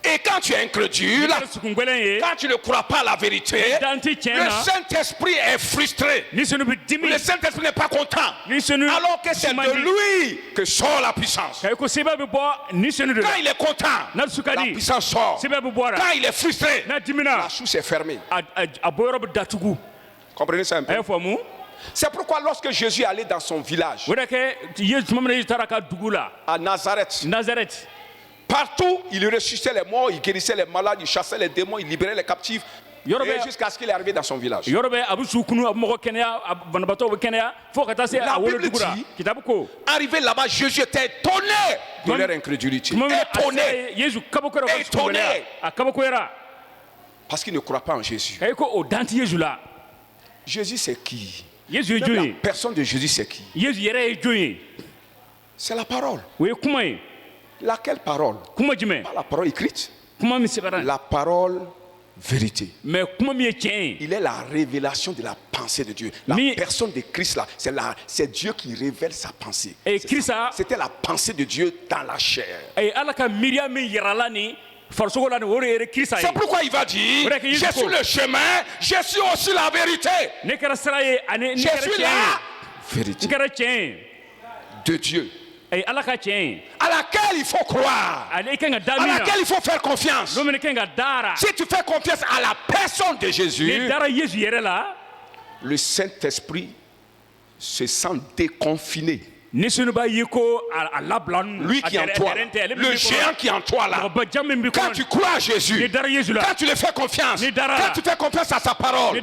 Et quand tu es incrédule, quand tu ne crois pas à la vérité, le Saint-Esprit est frustré. Le Saint-Esprit n'est pas content. Alors que c'est de lui que sort la puissance. Quand il est content, la puissance sort. Quand il est frustré, la source est fermée. Comprenez ça un peu? C'est pourquoi lorsque Jésus est allé dans son village, à Nazareth, partout, il ressuscitait les morts, il guérissait les malades, il chassait les démons, il libérait les captifs. Et jusqu'à ce qu'il est arrivé dans son village. La Bible dit, arrivé là-bas, Jésus était étonné de leur incrédulité. Étonné. Parce qu'il ne croit pas en Jésus. Jésus c'est qui? Même la personne de Jésus c'est qui? C'est la parole. Laquelle parole? Pas la parole écrite. La parole vérité. Il est la révélation de la pensée de Dieu. La personne de Christ là, c'est Dieu qui révèle sa pensée. C'était la pensée de Dieu dans la chair. C'est pourquoi il va dire, je suis le chemin, je suis aussi la vérité. Je suis la vérité de Dieu, à laquelle il faut croire, à laquelle il faut faire confiance. Si tu fais confiance à la personne de Jésus, le Saint-Esprit se sent déconfiné. Lui qui est en toi, le géant qui est en toi là, quand tu crois à Jésus, quand tu le fais confiance, quand tu fais confiance à sa parole,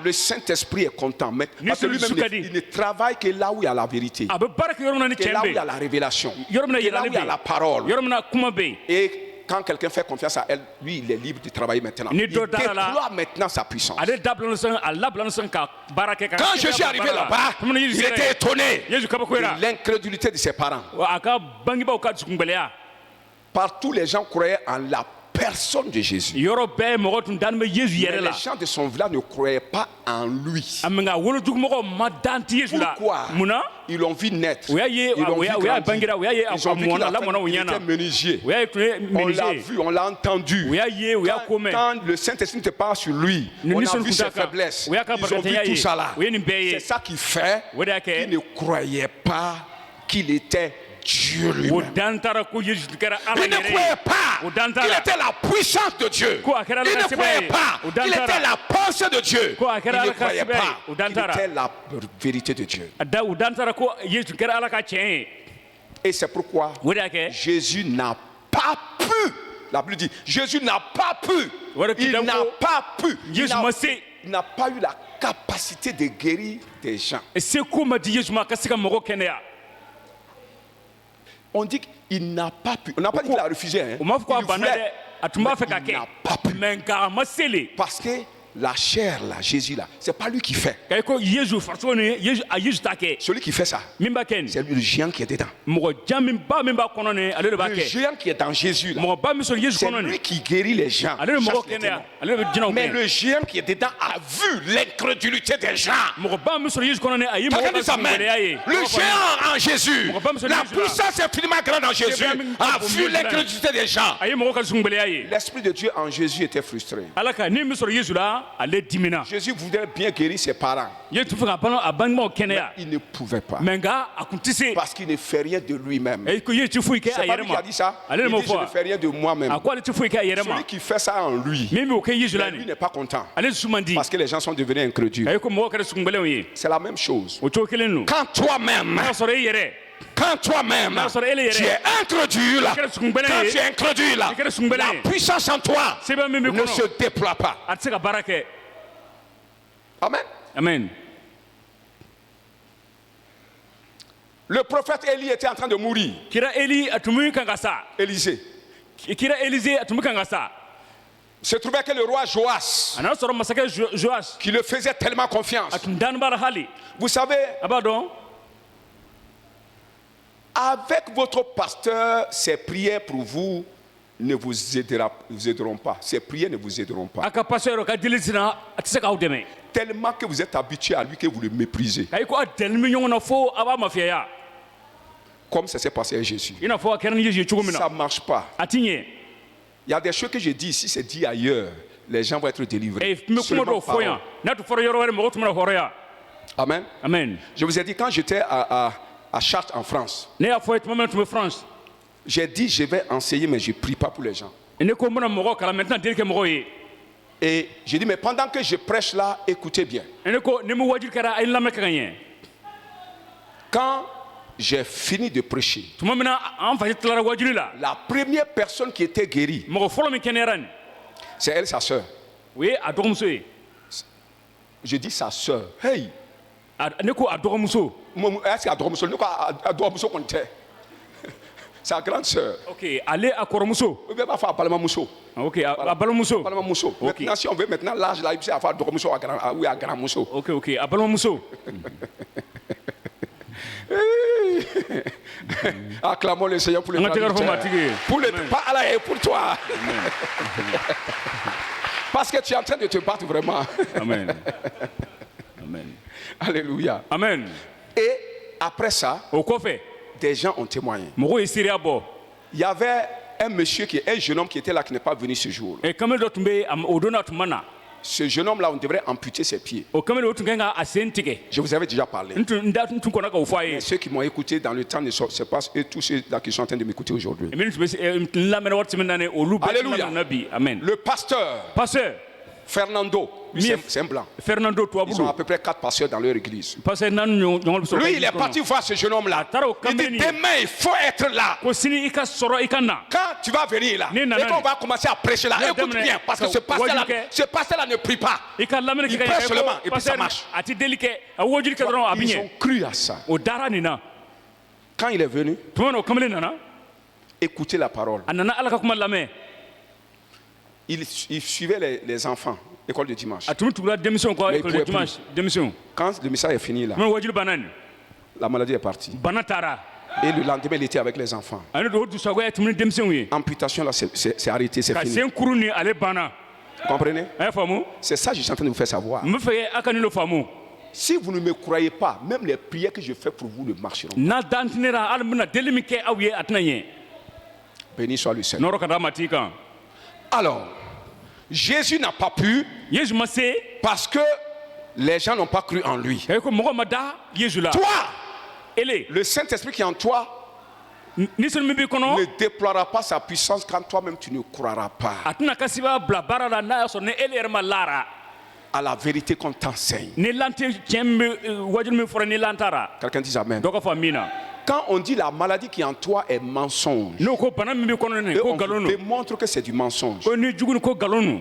le Saint-Esprit est content. Parce que lui-même, il ne travaille que là où il y a la vérité, que là où il y a la révélation, que là où il y a la parole. Et quand quelqu'un fait confiance à elle, lui, il est libre de travailler maintenant. Il déploie maintenant sa puissance. Quand Jésus est arrivé là-bas, il était étonné de l'incrédulité de ses parents. Partout, les gens croyaient en la personne de Jésus. Mais les gens de son village ne croyaient pas en lui. Pourquoi? Ils l'ont vu naître. Ils l'ont vu grandir. Ils ont vu qu'il était menuisier. On l'a vu, on l'a entendu. Quand le Saint-Esprit te parle sur lui, on a vu ses faiblesses. Ils ont vu tout ça là. C'est ça qui fait qu'ils ne croyaient pas qu'il était Dieu lui-même. Il ne croyait pas qu'il était la puissance de Dieu. Il ne croyait pas qu'il était la pensée de Dieu. Il ne croyait pas qu'il était la vérité de Dieu. Et c'est pourquoi Jésus n'a pas pu. La Bible dit, Jésus n'a pas pu. Il n'a pas pu. Il n'a pas eu la capacité de guérir des gens. On dit qu'il n'a pas pu. On n'a pas dit qu'il a refusé. Hein. Il voulait, il n'a pas pu. Parce que la chair, là, Jésus, là, c'est pas lui qui fait. Celui qui fait ça, c'est lui, le géant qui est dedans. Le géant qui est dans Jésus, là, c'est lui qui guérit les gens. Mais le géant qui est dedans a vu l'incrédulité des gens. Le géant en Jésus, la puissance infiniment grande en Jésus, a vu l'incrédulité des gens. L'Esprit de Dieu en Jésus était frustré. Jésus voulait bien guérir ses parents. Mais il ne pouvait pas. Parce qu'il ne fait rien de lui-même. C'est pas lui qui a dit ça. Il dit, je ne fais rien de moi-même. Celui qui fait ça en lui, lui n'est pas content. Parce que les gens sont devenus incrédules. C'est la même chose. Quand toi-même, tu es incrédule, quand tu es incrédule, la puissance en toi ne se déploie pas. Amen. Amen. Le prophète Élie était en train de mourir. Élisée. Se trouvait que le roi Joas, qui le faisait tellement confiance, vous savez, avec votre pasteur, ses prières pour vous ne vous aideront pas. Ces prières ne vous aideront pas. Tellement que vous êtes habitué à lui que vous le méprisez. Comme ça s'est passé à Jésus. Ça ne marche pas. Il y a des choses que je dis ici, c'est dit ailleurs. Les gens vont être délivrés. Amen. Amen. Je vous ai dit, quand j'étais à Chartres en France, j'ai dit je vais enseigner, mais je ne prie pas pour les gens. Et j'ai dit, mais pendant que je prêche là, écoutez bien. Quand j'ai fini de prêcher, la première personne qui était guérie, c'est elle, sa soeur. Oui, Je dis sa soeur. Hey! Sa grande soeur. Ok, allez à Koromuso. On ne peut pas faire Balamamuso. Ok, à Balomuso. Balamamuso. Maintenant, si on veut maintenant l'âge là, il faut faire Doromuso à Grand Muso. Ok, à Balomuso. Acclamons le Seigneur pour le pour le pas à la pour toi. Parce que tu es en train de te battre vraiment. Amen. Amen. Alléluia. Amen. Et après ça, au fait, des gens ont témoigné. Il y avait un monsieur un jeune homme qui était là qui n'est pas venu ce jour. Ce jeune homme-là, on devrait amputer ses pieds. Je vous avais déjà parlé. Mais ceux qui m'ont écouté dans le temps ne sont pas eux tous ceux là qui sont en train de m'écouter aujourd'hui. Alléluia. Amen. Le pasteur Fernando, c'est un blanc. Ils ont à peu près 4 pasteurs dans leur église. Lui, il est parti voir ce jeune homme-là. Il dit, demain, il faut être là. Quand tu vas venir là, et qu'on va commencer à prêcher là, écoute bien, parce que ce pasteur-là ne prie pas. Il prêche seulement, et puis ça marche. Ils ont cru à ça. Quand il est venu, écoutez la parole. Il suivait les enfants, l'école de dimanche. Quand le message est fini là, la maladie est partie. Et le lendemain, il était avec les enfants. Amputation là, c'est arrêté, c'est fini. Vous comprenez? C'est ça que je suis en train de vous faire savoir. Si vous ne me croyez pas, même les prières que je fais pour vous ne marcheront pas. Béni soit le Seigneur. Alors, Jésus n'a pas pu parce que les gens n'ont pas cru en lui. Toi, le Saint-Esprit qui est en toi ne déploiera pas sa puissance quand toi-même tu ne croiras pas à la vérité qu'on t'enseigne. Quelqu'un dit Amen. Quand on dit la maladie qui est en toi est mensonge, et on démontre que c'est du mensonge.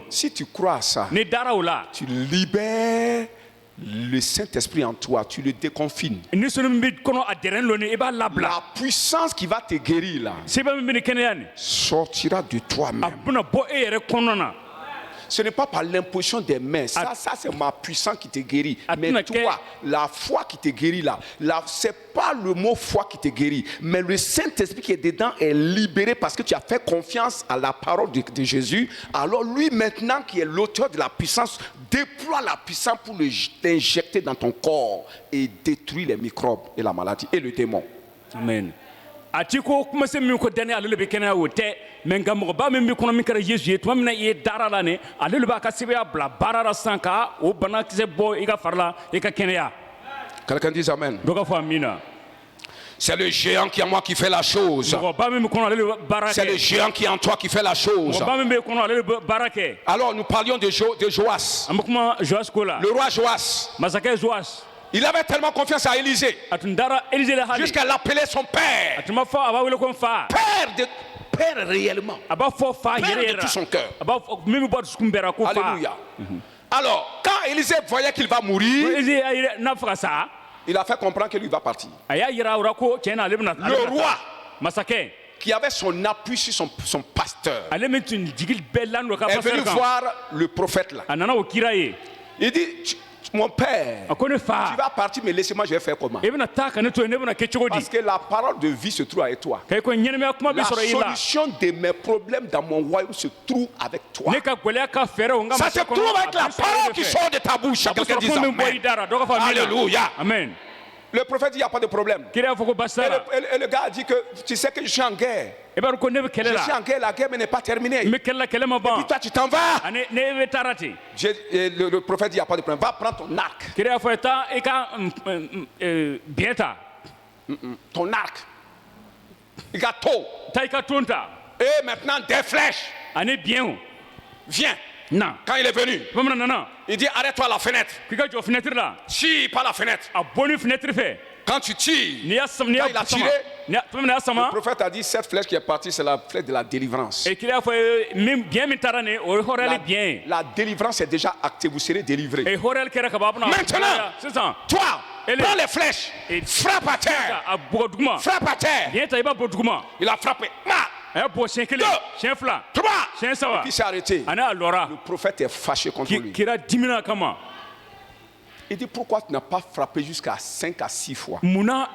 Si tu crois à ça, tu libères le Saint-Esprit en toi, tu le déconfines. La puissance qui va te guérir là sortira de toi-même. Ce n'est pas par l'imposition des mains. Ça c'est ma puissance qui te guérit. Mais toi, la foi qui te guérit là, c'est pas le mot foi qui te guérit. Mais le Saint-Esprit qui est dedans est libéré parce que tu as fait confiance à la parole de Jésus. Alors lui maintenant qui est l'auteur de la puissance, déploie la puissance pour t'injecter dans ton corps et détruire les microbes et la maladie et le démon. Amen. Atiko kuma se min ko dani alele be kena wote men gamo ba min be kono min kara Yesu to amna e darala ne alele ba ka sebe bla barara sanka o bana kise bo e ka farla e ka kenya. Quelqu'un dit amen. Doka fa amina. C'est le géant qui est en moi qui fait la chose. C'est le géant qui est en toi qui fait la chose. Alors nous parlions de Joas. Le roi Joas. Il avait tellement confiance à Élisée jusqu'à l'appeler son père. Père réellement. Père de tout son cœur. Alléluia. Alors, quand Élisée voyait qu'il va mourir, il a fait comprendre que lui va partir. Le roi qui avait son appui sur son pasteur est venu voir le prophète là. Il dit, mon père, tu vas partir, mais laissez-moi, je vais faire comment? Parce que la parole de vie se trouve avec toi. La solution de mes problèmes dans mon royaume se trouve avec toi. Ça se trouve avec la parole qui sort de ta bouche. Quelqu'un dit amen. Alléluia. Amen. Le prophète dit, il n'y a pas de problème. Et le gars a dit que tu sais que je suis en guerre. Je suis en guerre, la guerre n'est pas terminée. Et puis toi, tu t'en vas. Le prophète dit, il n'y a pas de problème. Va prendre ton arc. Ton arc. Il a tout. Et maintenant, des flèches. Viens. Non. Quand il est venu, il dit arrête-toi à la fenêtre. Tire par la fenêtre. Quand tu tires, quand il a tiré, le prophète a dit cette flèche qui est partie, c'est la flèche de la délivrance. La délivrance est déjà actée, vous serez délivré. Maintenant, toi, prends les flèches, frappe à terre. Frappe à terre. Il a frappé. 2, 3, et puis c'est arrêté. Le prophète est fâché contre lui. Il dit pourquoi tu n'as pas frappé jusqu'à 5 à 6 fois. Tu as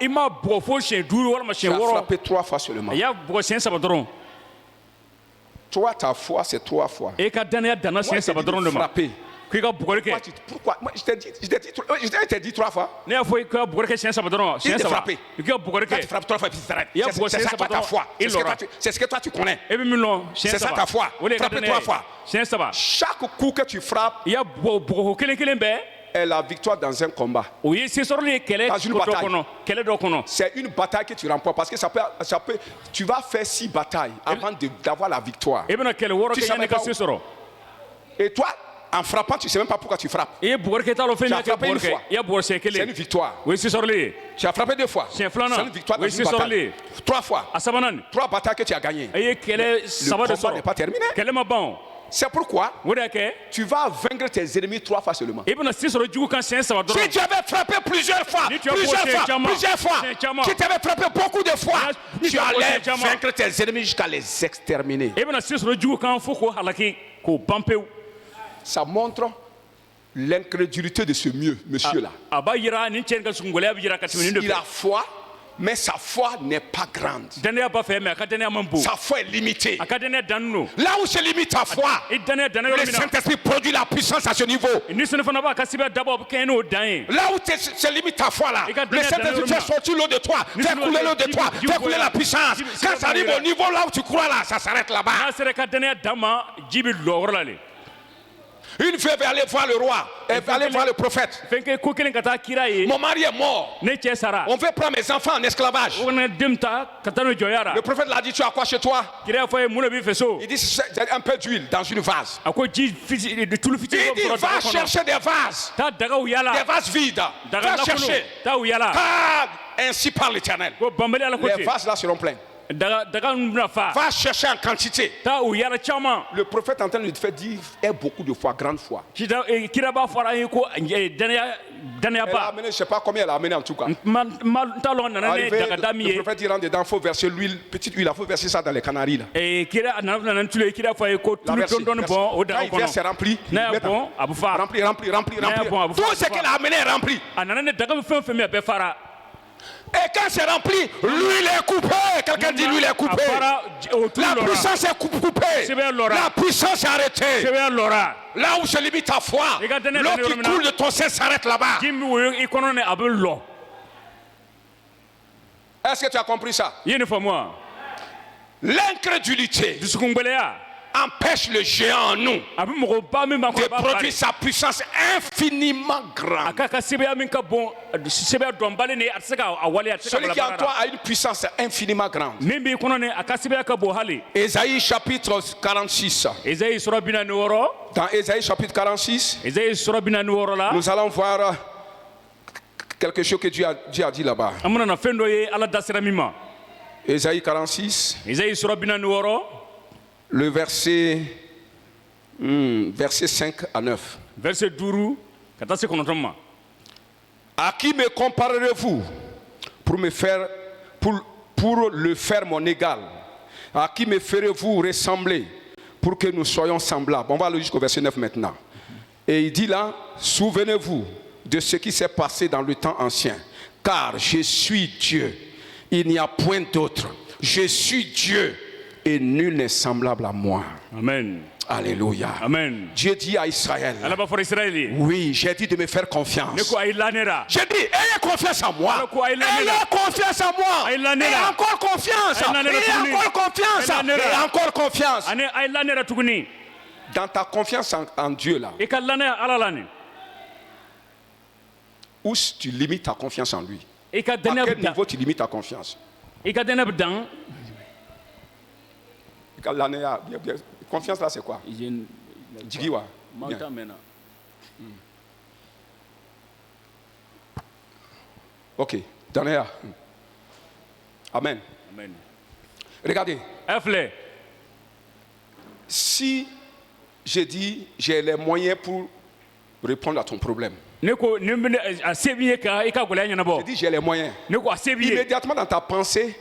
frappé 3 fois seulement. Toi, ta foi, c'est 3 fois. Moi, j'ai dit frapper. Pourquoi? Moi, je t'ai dit 3 fois. Il t'a frappé. Quand tu frappes 3 fois, puis tu t'arrêtes. C'est ça toi, ta foi. C'est ce que toi tu connais. C'est ça ta foi. Frapper 3 fois. Chaque coup que tu frappes est la victoire dans un combat. Dans une bataille. C'est une bataille que tu remportes parce que ça peut, tu vas faire 6 batailles avant d'avoir la victoire. Tu savais pas où. Et toi, en frappant, tu ne sais même pas pourquoi tu frappes. Tu as frappé une fois. C'est une victoire. Tu as frappé 2 fois. C'est une victoire dans une bataille. 3 fois. 3 batailles que tu as gagnées. Le combat n'est pas terminé. C'est pourquoi tu vas vaincre tes ennemis 3 fois seulement. Si tu avais frappé plusieurs fois, tu t'avais frappé beaucoup de fois, tu allais vaincre tes ennemis jusqu'à les exterminer. Ça montre l'incrédulité de ce monsieur-là. Il a foi, mais sa foi n'est pas grande. Sa foi est limitée. Là où se limite ta foi, le Saint-Esprit produit la puissance à ce niveau. Là où se limite ta foi, là, le Saint-Esprit fait sortir l'eau de toi, fait couler l'eau de toi, fait couler la puissance. Quand ça arrive au niveau là où tu crois, là, ça s'arrête là-bas. Une fille veut aller voir le roi, elle veut aller voir le prophète. Mon mari est mort. On veut prendre mes enfants en esclavage. Le prophète l'a dit, tu as quoi chez toi? Il dit, c'est un peu d'huile dans une vase. Il dit, va chercher des vases. Des vases vides. Va chercher. Car ainsi parle l'Éternel. Les vases là seront pleins. Va chercher en quantité. Le prophète est en train de te faire dire aie beaucoup de foi, grande foi. Elle a amené, je ne sais pas combien elle a amené en tout cas. Arrivé, le prophète il rentre dedans, il faut verser l'huile, petite huile, il faut verser ça dans les canaries là. Quand il verse, c'est rempli. Rempli. Tout ce qu'elle a amené est rempli. Et quand c'est rempli, l'huile est coupée. Quelqu'un dit l'huile est coupée. La puissance est coupée. La puissance est arrêtée. Là où se limite ta foi, l'eau qui coule de ton sein s'arrête là-bas. Est-ce que tu as compris ça? L'incrédulité empêche le géant en nous de produire sa puissance infiniment grande. Celui qui en toi a une puissance infiniment grande. Ésaïe chapitre 46. Dans Ésaïe chapitre 46, nous allons voir quelque chose que Dieu a dit là-bas. Ésaïe 46. Le verset 5 à 9. À qui me comparerez-vous pour le faire mon égal? À qui me ferez-vous ressembler pour que nous soyons semblables? On va aller jusqu'au verset 9 maintenant. Et il dit là, souvenez-vous de ce qui s'est passé dans le temps ancien. Car je suis Dieu, il n'y a point d'autre. Je suis Dieu. Et nul n'est semblable à moi. Amen. Alléluia. Amen. Dieu dit à Israël, oui, j'ai dit de me faire confiance. J'ai dit, ayez confiance en moi. Ayez confiance en moi. Et encore confiance. Et encore confiance. Et encore confiance. Dans ta confiance en Dieu là, où tu limites ta confiance en lui? À quel niveau tu limites ta confiance? Confiance là c'est quoi? Ok, dernière. Amen. Amen. Regardez. Si j'ai dit j'ai les moyens pour répondre à ton problème. J'ai dit j'ai les moyens. Immédiatement dans ta pensée,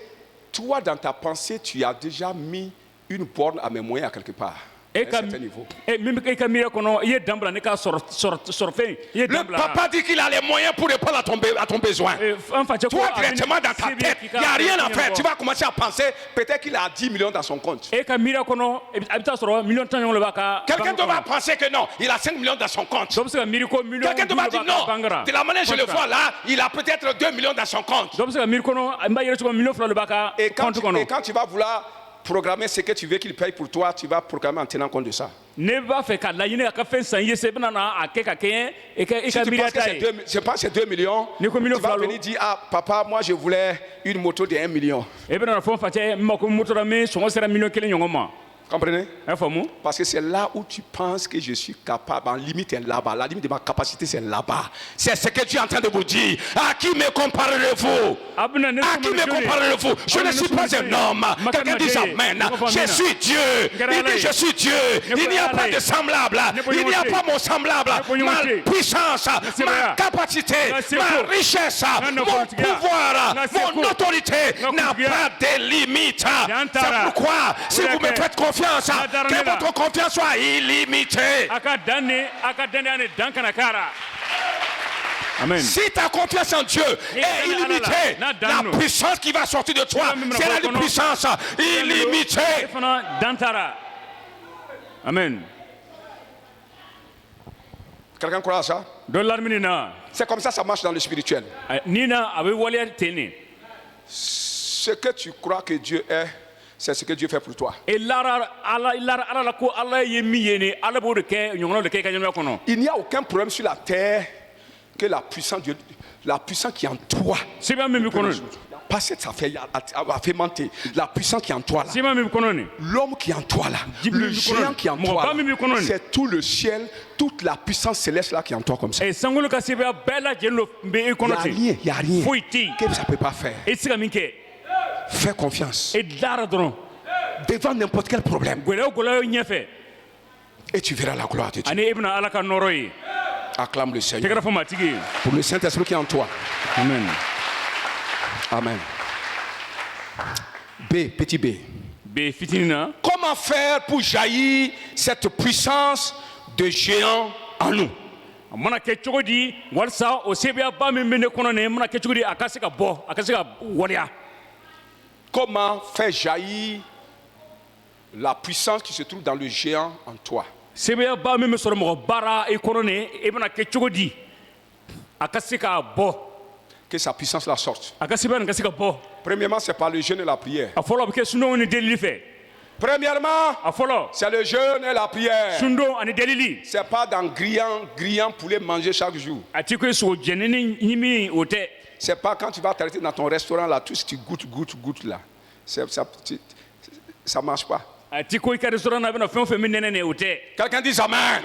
toi dans ta pensée, tu as déjà mis une borne à mes moyens à quelque part. À un certain niveau. Le papa dit qu'il a les moyens pour répondre à ton besoin. Toi, directement dans ta tête, il n'y a rien à faire. Tu vas commencer à penser, peut-être qu'il a 10 millions dans son compte. Quelqu'un va penser que non, il a 5 millions dans son compte. Quelqu'un va dire non, de la manière dont je le vois là, il a peut-être 2 millions dans son compte. Et quand tu vas vouloir programmer ce que tu veux qu'il paye pour toi, tu vas programmer en tenant compte de ça. Si tu penses que c'est 2 millions, tu vas venir dire, ah papa, moi je voulais une moto de 1 million. Comprenez? Parce que c'est là où tu penses que je suis capable. En limite est là-bas. La limite de ma capacité, c'est là-bas. C'est ce que tu es en train de vous dire. À qui me comparerez-vous? À qui me comparerez-vous? Je ne suis pas un homme. Quelqu'un dit amen. Je suis Dieu. Il dit je suis Dieu. Il n'y a pas de semblable. Il n'y a pas mon semblable. Ma puissance, ma capacité, ma richesse, mon pouvoir, mon autorité n'a pas de limite. C'est pourquoi, si vous me faites confiance, que votre confiance soit illimitée. Amen. Si ta confiance en Dieu est illimitée, la puissance qui va sortir de toi sera une puissance illimitée. Amen. Quelqu'un croit à ça? C'est comme ça marche dans le spirituel. Ce que tu crois que Dieu est, c'est ce que Dieu fait pour toi. Il n'y a aucun problème sur la terre que la puissance qui est en toi. Parce que ça fait mentir. La puissance qui est en toi là. L'homme qui est en toi là. Le géant qui est en toi là. C'est tout le ciel, toute la puissance céleste là qui est en toi comme ça. Il n'y a rien que ça ne peut pas faire. Fais confiance devant n'importe quel problème et tu verras la gloire de Dieu. Acclame le Seigneur pour le Saint-Esprit qui est en toi. Amen. Amen. B, petit B. Comment faire pour jaillir cette puissance de géant en nous? Comment faire jaillir la puissance qui se trouve dans le géant en toi? Que sa puissance la sorte. Premièrement, c'est par le jeûne et la prière. Premièrement, c'est le jeûne et la prière. C'est pas dans grillant poulet manger chaque jour. C'est pas quand tu vas t'arrêter dans ton restaurant là, tout ce que tu goûtes là. Ça marche pas. Quelqu'un dit amen.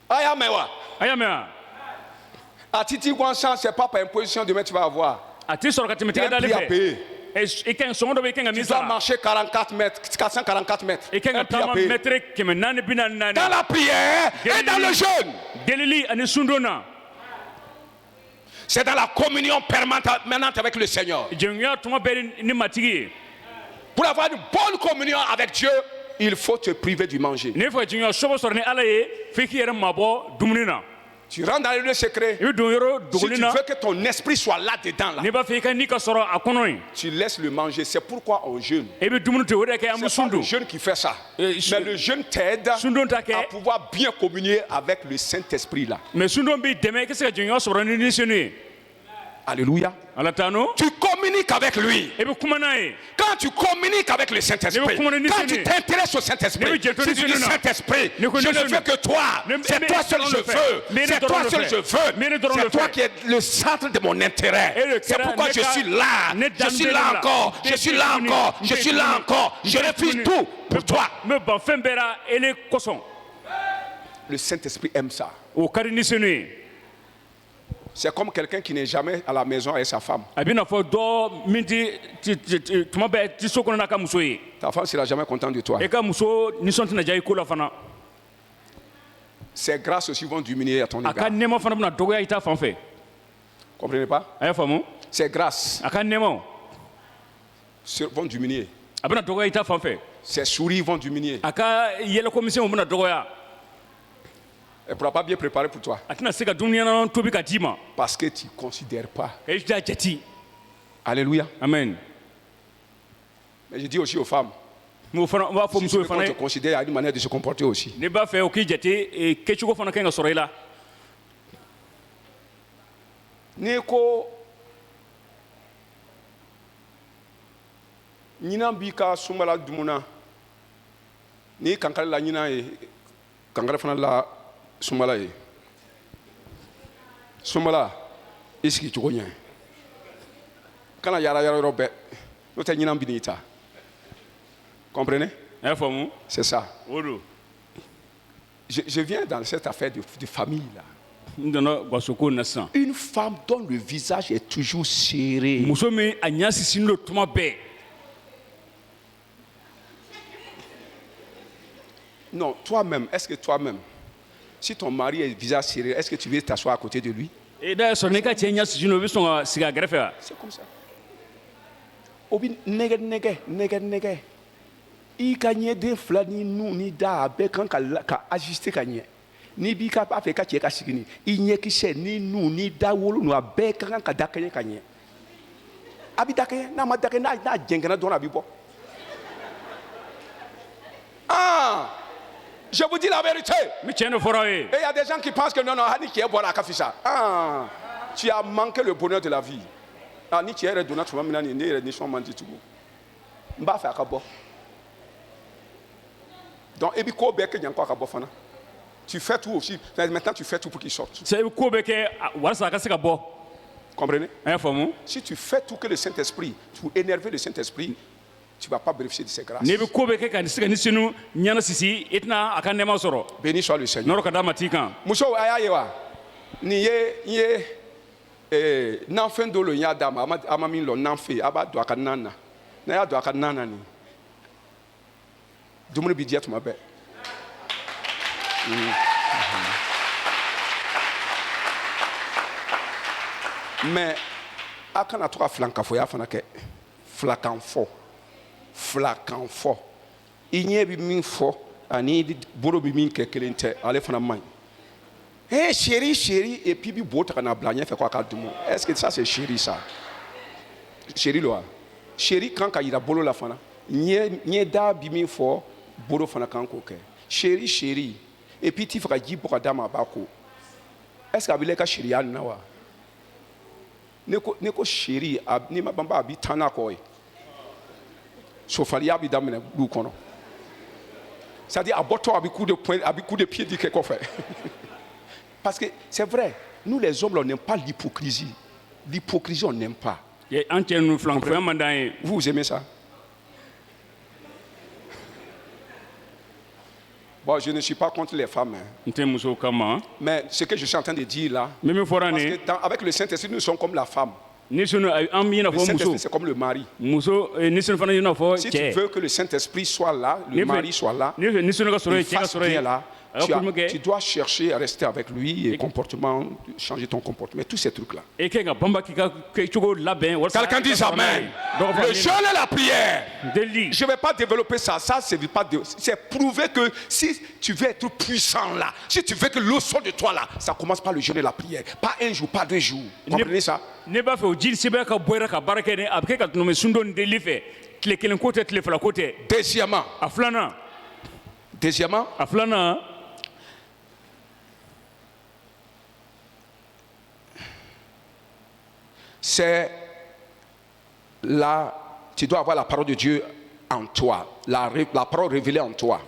Ayamewa. À Titi Wansan, c'est pas par imposition demain tu vas avoir. Tu as un prix à payer. Tu dois marcher 444 mètres. Tu as un prix à payer. Dans la prière et dans le jeûne. C'est dans la communion permanente avec le Seigneur. Pour avoir une bonne communion avec Dieu, il faut te priver du manger. Tu rentres dans les lieux secrets. Si tu veux que ton esprit soit là-dedans, là, tu laisses le manger. C'est pourquoi on jeûne. C'est pas le jeûne qui fait ça. Mais le jeûne t'aide à pouvoir bien communier avec le Saint-Esprit là. Alléluia. Tu communiques avec lui. Quand tu communiques avec le Saint-Esprit, quand tu t'intéresses au Saint-Esprit, si tu dis Saint-Esprit, je ne veux que toi. C'est toi seul je veux. C'est toi seul je veux. C'est toi qui es le centre de mon intérêt. C'est pourquoi je suis là. Je suis là encore. Je suis là encore. Je suis là encore. Je refuse tout pour toi. Le Saint-Esprit aime ça. C'est comme quelqu'un qui n'est jamais à la maison avec sa femme. Ta femme sera jamais contente de toi. Ses grâces aussi vont diminuer à ton égard. Comprenez pas? Ses grâces vont diminuer. Ses sourires vont diminuer. Elle ne pourra pas bien préparer pour toi. Parce que tu ne considères pas. Alléluia. Amen. Mais je dis aussi aux femmes. Si tu veux qu'on te considère, il y a une manière de se comporter aussi. Neko Nina Bika Sumala Dumuna Ni Kankara la Nina e Kankara Fana la Sumala e Sumala iski tugonya Kana yara yara robe no te Nina Binita. Comprenez? C'est ça. Je viens dans cette affaire de famille là. Une femme dont le visage est toujours serré. Non, toi-même, est-ce que toi-même, si ton mari est le visage serré, est-ce que tu veux t'asseoir à côté de lui? C'est comme ça. Obi nege nege nege nege. I kanye de flani nu ni da be kan ka ajuster kanye. Ni bi ka pa fe ka tie ka sigini. I nye ki se ni nu ni da wolu no abe kan ka da kanye. Abi da kanye na ma da kanye na jengana don abi bo. Ah! Je vous dis la vérité. Et il y a des gens qui pensent que non, Hani qui est bon à Kafisa. Ah, tu as manqué le bonheur de la vie. Ah, ni tu es redonné, tu vas me dire, ni son mandi tout. Mba fait akabo. Donc, et puis quoi bec qu'il y a encore akabo fana. Tu fais tout aussi. Maintenant, tu fais tout pour qu'il sorte. C'est quoi bec comprenez? Si tu fais tout que le Saint-Esprit, tu énerves le Saint-Esprit. Tu ne vas pas bénéficier de ces grâces. Béni soit le Seigneur. Mousso ayayewa niye n'enfin dolo nya dama amami lo n'enfin aba do akanana na ya do akanana ni dumuni bidia to mabe. Mais akana to flanka fo ya fana ke flakan fo. Flacan fort. Il n'y a pas de fort. Ani boro bimin ke kelente ale fana man. Eh chérie et puis bi bota kana blanya fait quoi ka dumo. Est-ce que ça c'est chérie ça? Chérie loa. Chérie quand ka ira bolo la fana. Nye da bimin fort boro fana kan ko ke. Chérie et puis tu fera ji pour dama bako. Est-ce que abile ka chérie an nawa? Neko chérie ni ma bamba abi tana ko. C'est-à-dire à bâton avec coup de poing, avec coup de pied dit quelque chose. Parce que c'est vrai, nous les hommes on n'aime pas l'hypocrisie. L'hypocrisie on n'aime pas. Vous aimez ça? Bon, je ne suis pas contre les femmes. Mais ce que je suis en train de dire là, parce que avec le Saint-Esprit, nous sommes comme la femme. Le Saint-Esprit, c'est comme le mari. Si tu veux que le Saint-Esprit soit là, le mari soit là, il fasse bien là, Tu dois chercher à rester avec lui et changer ton comportement, tous ces trucs-là. Quelqu'un dit Amen. Le jeûne et la prière. Je ne vais pas développer ça. C'est prouver que si tu veux être puissant là, si tu veux que l'eau sorte de toi là, ça commence par le jeûne et la prière. Pas un jour, pas 2 jours. Vous comprenez ça? Deuxièmement, c'est là, tu dois avoir la parole de Dieu en toi, la parole révélée en toi.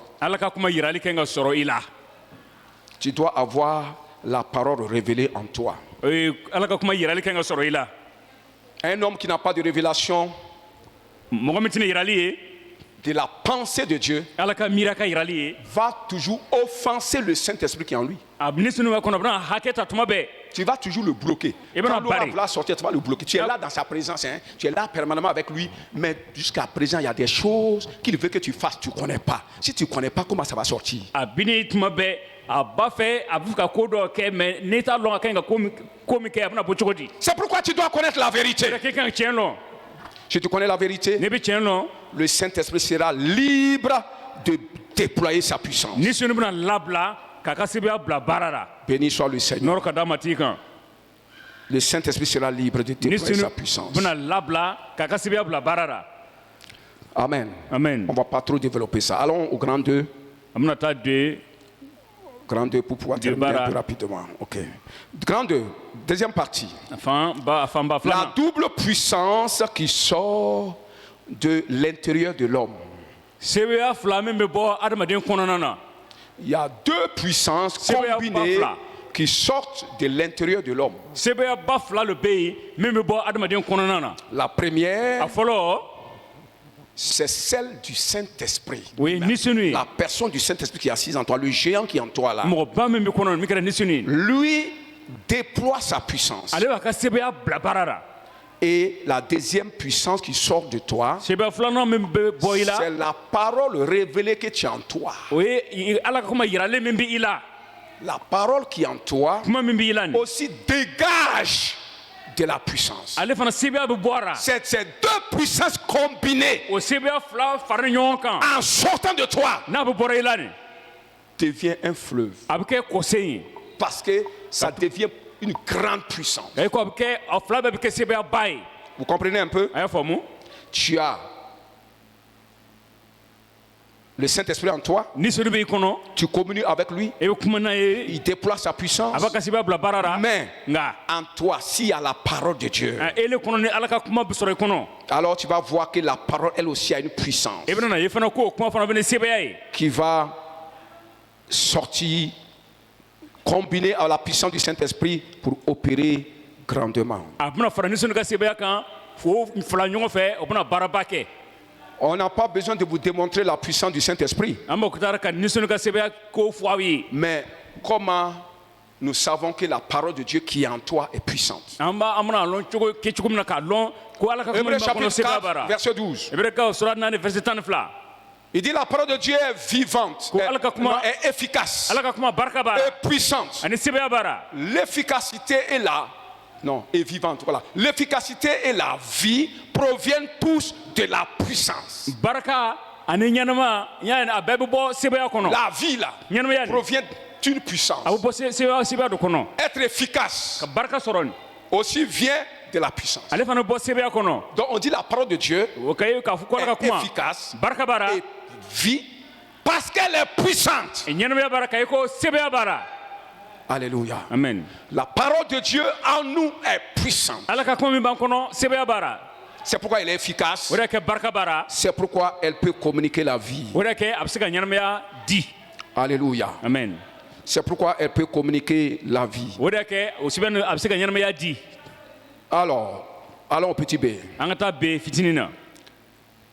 Tu dois avoir la parole révélée en toi. Un homme qui n'a pas de révélation de la pensée de Dieu va toujours offenser le Saint-Esprit qui est en lui. Tu vas toujours le bloquer. Quand l'eau va sortir, tu vas le bloquer. Tu es là dans sa présence, hein? Tu es là permanemment avec lui, mais jusqu'à présent, il y a des choses qu'il veut que tu fasses, tu ne connais pas. Si tu ne connais pas, comment ça va sortir? C'est pourquoi tu dois connaître la vérité. Si tu connais la vérité, le Saint-Esprit sera libre de déployer sa puissance. Béni soit le Seigneur. Le Saint-Esprit sera libre de déployer sa puissance. Amen. On ne va pas trop développer ça. Allons au grand 2. Grand 2 pour pouvoir terminer un peu rapidement. Ok. Grand 2, deuxième partie. La double puissance qui sort de l'intérieur de l'homme. Il y a 2 puissances combinées qui sortent de l'intérieur de l'homme. La première, c'est celle du Saint-Esprit. La personne du Saint-Esprit qui est assise en toi, le géant qui est en toi là. Lui déploie sa puissance. Et la deuxième puissance qui sort de toi, c'est la parole révélée que tu as en toi. La parole qui est en toi aussi dégage de la puissance. C'est ces 2 puissances combinées en sortant de toi devient un fleuve. Parce que ça devient une grande puissance. Vous comprenez un peu? Tu as le Saint-Esprit en toi. Tu communies avec lui. Il déploie sa puissance. Mais en toi, s'il y a la parole de Dieu, alors tu vas voir que la parole, elle aussi, a une puissance qui va sortir, combinée à la puissance du Saint-Esprit pour opérer grandement. On n'a pas besoin de vous démontrer la puissance du Saint-Esprit. Mais comment nous savons que la parole de Dieu qui est en toi est puissante? Hébreux chapitre 4, verset 12. Il dit la parole de Dieu est vivante, est efficace, est puissante. L'efficacité est là. Non, est vivante. Voilà. L'efficacité et la vie proviennent tous de la puissance. La vie là provient d'une puissance. Être efficace aussi vient de la puissance. Donc on dit la parole de Dieu est efficace et vie parce qu'elle est puissante. Alléluia. Amen. La parole de Dieu en nous est puissante. C'est pourquoi elle est efficace. C'est pourquoi elle peut communiquer la vie. Alléluia. Amen. C'est pourquoi elle peut communiquer la vie. Alors, allons au petit B.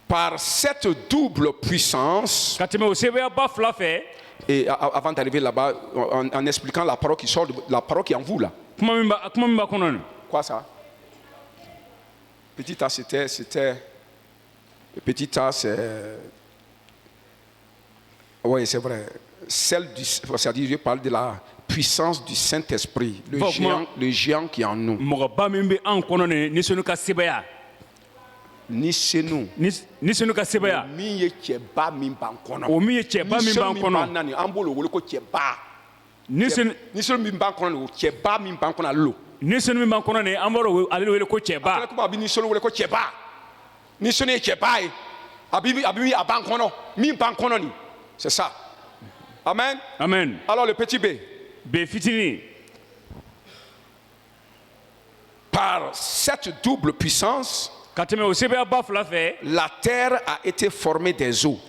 Par cette double puissance, et avant d'arriver là-bas, en expliquant la parole qui sort, la parole qui est en vous là. Quoi ça? Petit A, c'était. Petit A, c'est. Oui, c'est vrai. c'est-à-dire je parle de la puissance du Saint-Esprit, le géant qui est en nous. Ni chez nous. Ni chez nous ka sebaya. Mi ye cheba mi bankono. O mi ye cheba mi bankono. Nani ambolo wole ko cheba. Ni chez mi bankono cheba mi bankono lo. Ni chez mi bankono ne ambolo ale wole ko cheba. Ala ko ba bi ni chez wole ko cheba. Ni chez ne cheba e. Abi abankono mi bankono ni. C'est ça. Amen. Amen. Alors le petit B. B fitini. Par cette double puissance, la terre a été formée des eaux.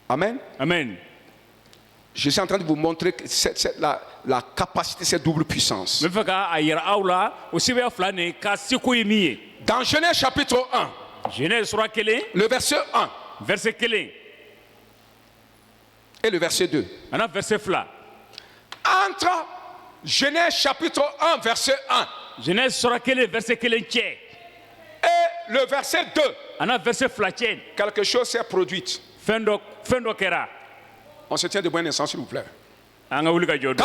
Amen. Amen. Je suis en train de vous montrer que la capacité de cette double puissance. Dans Genèse chapitre 1, le verset 1 et le verset 2. Entre Genèse chapitre 1, verset 1 Genèse verset et le verset 2, quelque chose s'est produit. On se tient de bon instant, s'il vous plaît. Quand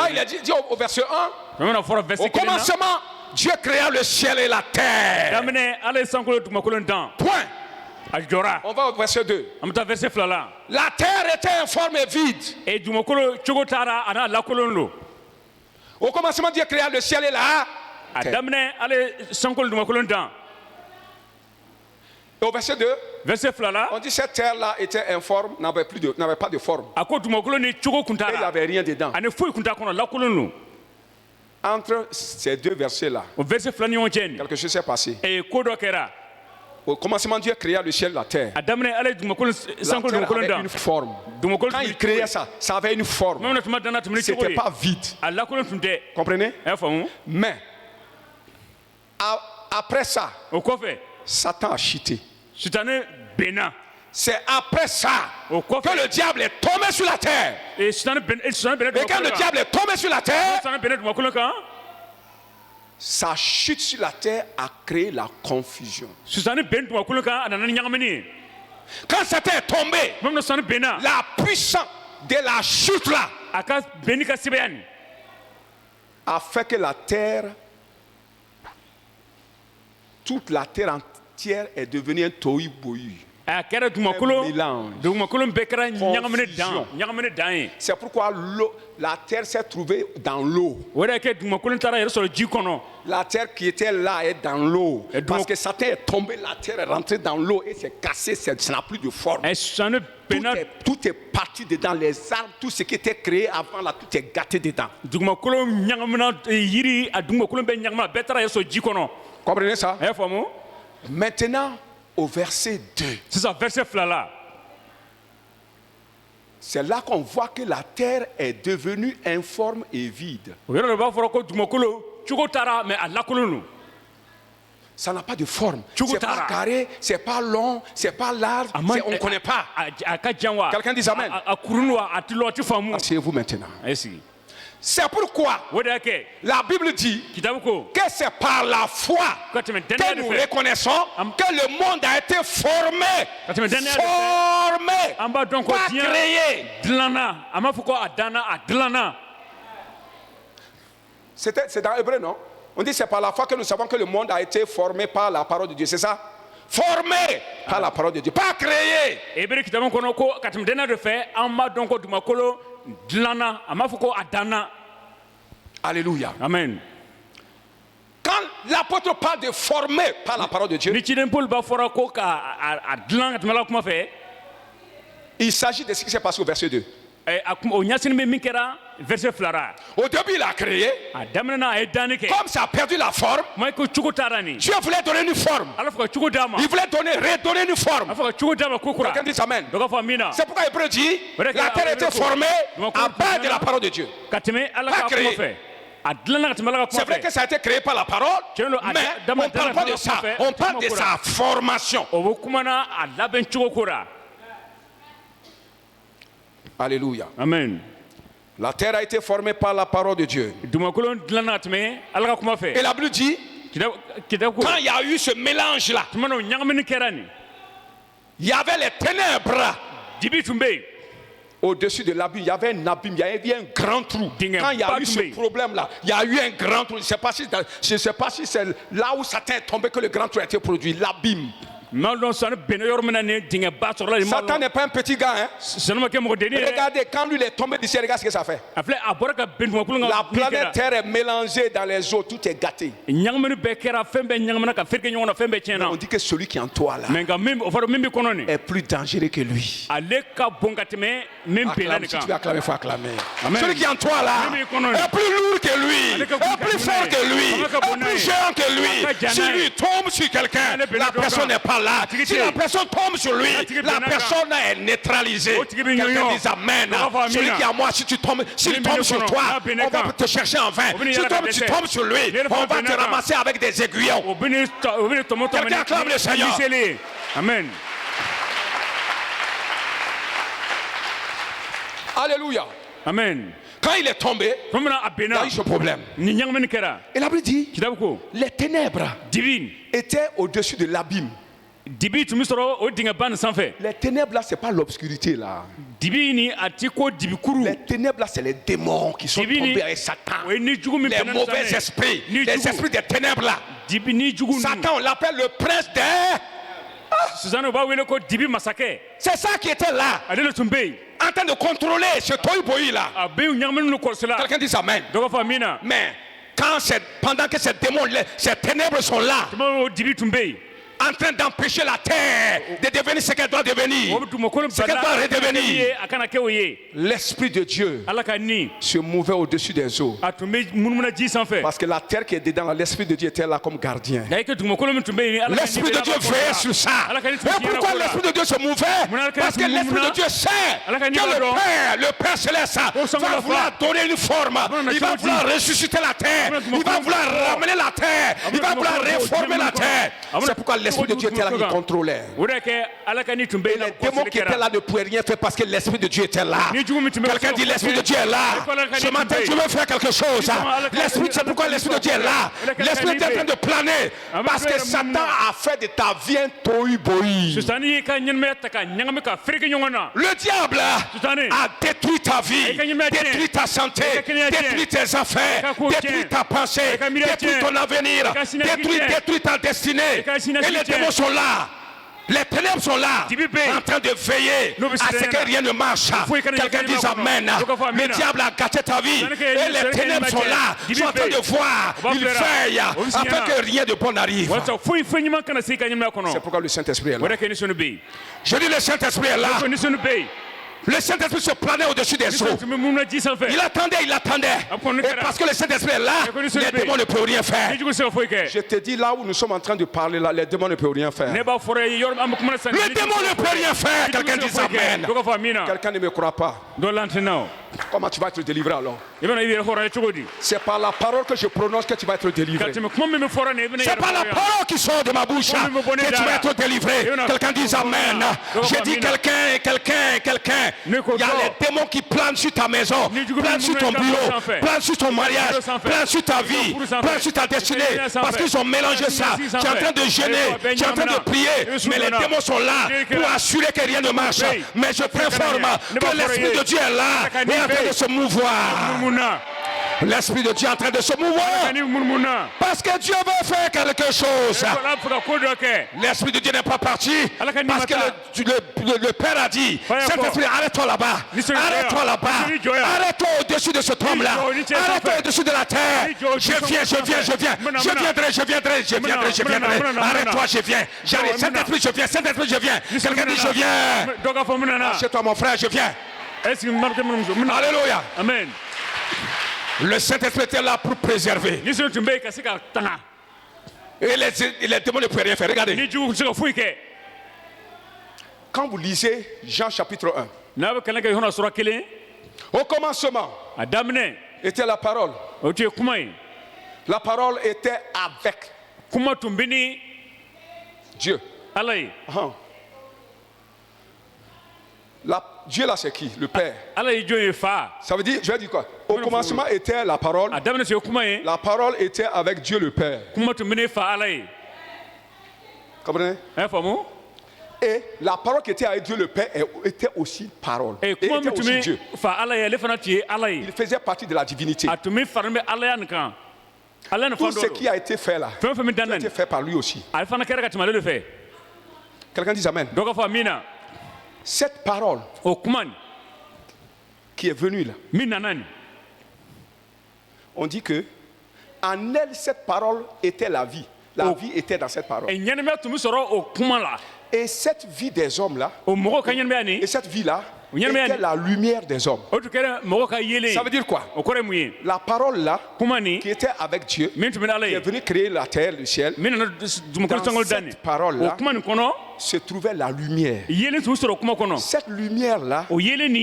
il a dit au verset 1, au commencement, Dieu créa le ciel et la terre. Point. On va au verset 2. La terre était informe et vide. Au commencement, Dieu créa le ciel et la terre. Et au verset 2, on dit cette terre-là était informe, n'avait pas de forme. Et il n'y avait rien dedans. Entre ces deux versets-là, quelque chose s'est passé. Au commencement, Dieu créa le ciel et la terre. La terre avait une forme. Quand il créait ça, ça avait une forme. Ce n'était pas vide. Comprenez? Mais après ça, Satan a chuté. C'est après ça que le diable est tombé sur la terre. Et quand le diable est tombé sur la terre, sa chute sur la terre a créé la confusion. Quand Satan est tombé, la puissance de la chute là a fait que la terre, toute la terre entière est devenue un tohu-bohu. C'est pourquoi la terre s'est trouvée dans l'eau. La terre qui était là est dans l'eau. Parce que Satan est tombé, la terre est rentrée dans l'eau et s'est cassé, ça n'a plus de forme. Tout est parti dedans, les arbres, tout ce qui était créé avant là, tout est gâté dedans. Comprenez ça? Maintenant, au verset 2. C'est ça, verset là. C'est là qu'on voit que la terre est devenue informe et vide. Ça n'a pas de forme. C'est pas carré, c'est pas long, c'est pas large, on ne connaît pas. Quelqu'un dit amen. Asseyez-vous maintenant. C'est pourquoi la Bible dit que c'est par la foi que nous reconnaissons que le monde a été formé, pas créé. C'est dans Hébreu, non? On dit c'est par la foi que nous savons que le monde a été formé par la parole de Dieu, c'est ça? Formé par la parole de Dieu, pas créé. Alléluia. Amen. Quand l'apôtre parle de former par la parole de Dieu, il s'agit de ce qui s'est passé au verset 2. Au début, il a créé. Comme ça a perdu la forme, Dieu voulait donner une forme. Il voulait redonner une forme. Quelqu'un dit amen. C'est pourquoi Hébreu dit la terre était formée à base de la parole de Dieu. Pas créée. C'est vrai que ça a été créé par la parole, mais on ne parle pas de ça. On parle de sa formation. Alléluia. Amen. La terre a été formée par la parole de Dieu. Et la Bible dit, quand il y a eu ce mélange-là, il y avait les ténèbres Au-dessus de l'abîme, il y avait un abîme, il y avait un grand trou. Quand il y a eu ce problème-là, il y a eu un grand trou. Je ne sais pas si c'est là où Satan est tombé que le grand trou a été produit, l'abîme. Satan n'est pas un petit gars, hein? Regardez, quand lui est tombé d'ici, regarde ce que ça fait. La planète Terre est mélangée dans les eaux, tout est gâté. On dit que celui qui est en toi là est plus dangereux que lui. Acclame, si tu veux acclamer, il faut acclamer. Celui qui est en toi là est plus lourd que lui, est plus fort que lui, est plus géant que lui. Si lui tombe sur quelqu'un, la personne n'est pas là. Si la personne tombe sur lui, la personne est neutralisée. Quelqu'un dit Amen. Celui qui est à moi, si tu tombes, s'il tombe sur toi, on va te chercher en vain. Si tu tombes sur lui, on va te ramasser avec des aiguillons. Quelqu'un acclame le Seigneur. Amen. Alléluia. Amen. Quand il est tombé, il y a eu ce problème. Et la Bible dit, les ténèbres étaient au-dessus de l'abîme. Les ténèbres là, c'est pas l'obscurité là. Les ténèbres là, c'est les démons qui sont tombés avec Satan. Les mauvais esprits, les esprits des ténèbres là. Satan, on l'appelle le prince des... C'est ça qui était là, en train de contrôler ce toy-boy là. Quelqu'un dit Amen. Mais pendant que ces démons, ces ténèbres sont là, en train d'empêcher la terre de devenir ce qu'elle doit devenir, ce qu'elle doit redevenir, l'Esprit de Dieu se mouvait au-dessus des eaux. Parce que la terre qui est dedans, l'Esprit de Dieu était là comme gardien. L'Esprit de Dieu veillait sur ça. Et pourquoi l'Esprit de Dieu se mouvait? Parce que l'Esprit de Dieu sait que le Père Céleste va vouloir donner une forme. Il va vouloir ressusciter la terre. Il va vouloir ramener la terre. Il va vouloir réformer la terre. C'est pourquoi l'Esprit de Dieu était là, il contrôlait. Et les démons qui étaient là ne pouvaient rien faire parce que l'Esprit de Dieu était là. Quelqu'un dit l'Esprit de Dieu est là. Ce matin, tu veux faire quelque chose. C'est pourquoi l'Esprit de Dieu est là. L'Esprit est en train de planer. Parce que Satan a fait de ta vie un tohu-bohu. Le diable a détruit ta vie, détruit ta santé, détruit tes affaires, détruit ta pensée, détruit ton avenir, détruit ta destinée. Et les démons sont là. Les ténèbres sont là, en train de veiller à ce que rien ne marche. Quelqu'un dit Amen. Le diable a gâché ta vie. Et les ténèbres sont là, ils sont en train de voir. Ils veillent afin que rien de bon n'arrive. C'est pourquoi le Saint-Esprit est là. Je dis le Saint-Esprit est là. Le Saint-Esprit se planait au-dessus des eaux. Il attendait. Et parce que le Saint-Esprit est là, les démons ne peuvent rien faire. Je te dis là où nous sommes en train de parler, là, les démons ne peuvent rien faire. Les démons ne peuvent rien faire. Quelqu'un dit Amen. Quelqu'un ne me croit pas. Comment tu vas être délivré alors? C'est par la parole que je prononce que tu vas être délivré. C'est par la parole qui sort de ma bouche que tu vas être délivré. Quelqu'un dit Amen. J'ai dit quelqu'un. Il y a les démons qui planent sur ta maison, planent sur ton bureau, planent sur ton mariage, planent sur ta vie, planent sur ta destinée. Parce qu'ils ont mélangé ça. Tu es en train de gêner, tu es en train de prier. Mais les démons sont là pour assurer que rien ne marche. Mais je t'informe que l'Esprit de Dieu est là et en train de se mouvoir. L'Esprit de Dieu est en train de se mouvoir. Parce que Dieu veut faire quelque chose. L'Esprit de Dieu n'est pas parti. Parce que le Père a dit, Saint-Esprit, arrête-toi là-bas. Arrête-toi là-bas. Arrête-toi au-dessus de ce trône-là. Arrête-toi au-dessus de la terre. Je viendrai. Arrête-toi, je viens. J'arrive. Saint-Esprit, je viens. Quelqu'un dit, je viens. Assieds-toi, mon frère, je viens. Alléluia. Amen. Le Saint-Esprit était là pour préserver. Et les démons ne pouvaient rien faire. Regardez. Quand vous lisez Jean chapitre 1, au commencement était la parole. La parole était avec Dieu. Dieu là c'est qui? Le Père. Ça veut dire, je vais dire quoi? Au commencement était la parole. La parole était avec Dieu le Père. Comprenez? Et la parole qui était avec Dieu le Père était aussi parole. Et était aussi Dieu. Il faisait partie de la divinité. Tout ce qui a été fait là, a été fait par lui aussi. Quelqu'un dit Amen. Cette parole qui est venue là, on dit que en elle, cette parole était la vie. La vie était dans cette parole. Et cette vie des hommes là, et cette vie là, était la lumière des hommes. Ça veut dire quoi? La parole là, qui était avec Dieu, qui est venue créer la terre, le ciel, dans cette parole là, se trouvait la lumière. Cette lumière là,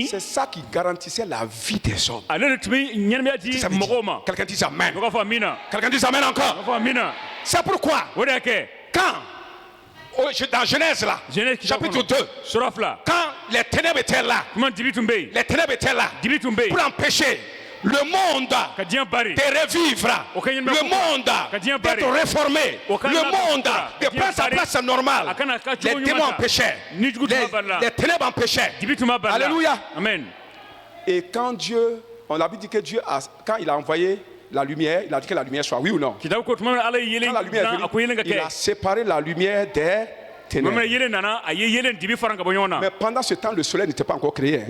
c'est ça qui garantissait la vie des hommes. Quelqu'un dit Amen. Quelqu'un dit Amen encore. C'est pourquoi quand dans Genèse là, chapitre 2, quand les ténèbres étaient là, pour empêcher le monde de revivre, le monde d'être réformé, le monde de prendre sa place normale, les démons empêchaient, les ténèbres empêchaient. Alléluia. Amen. Et quand Dieu, on a dit que Dieu, quand il a envoyé la lumière, il a dit que la lumière soit, oui ou non? Quand la lumière est venue, il a séparé la lumière des ténèbres. Mais pendant ce temps, le soleil n'était pas encore créé.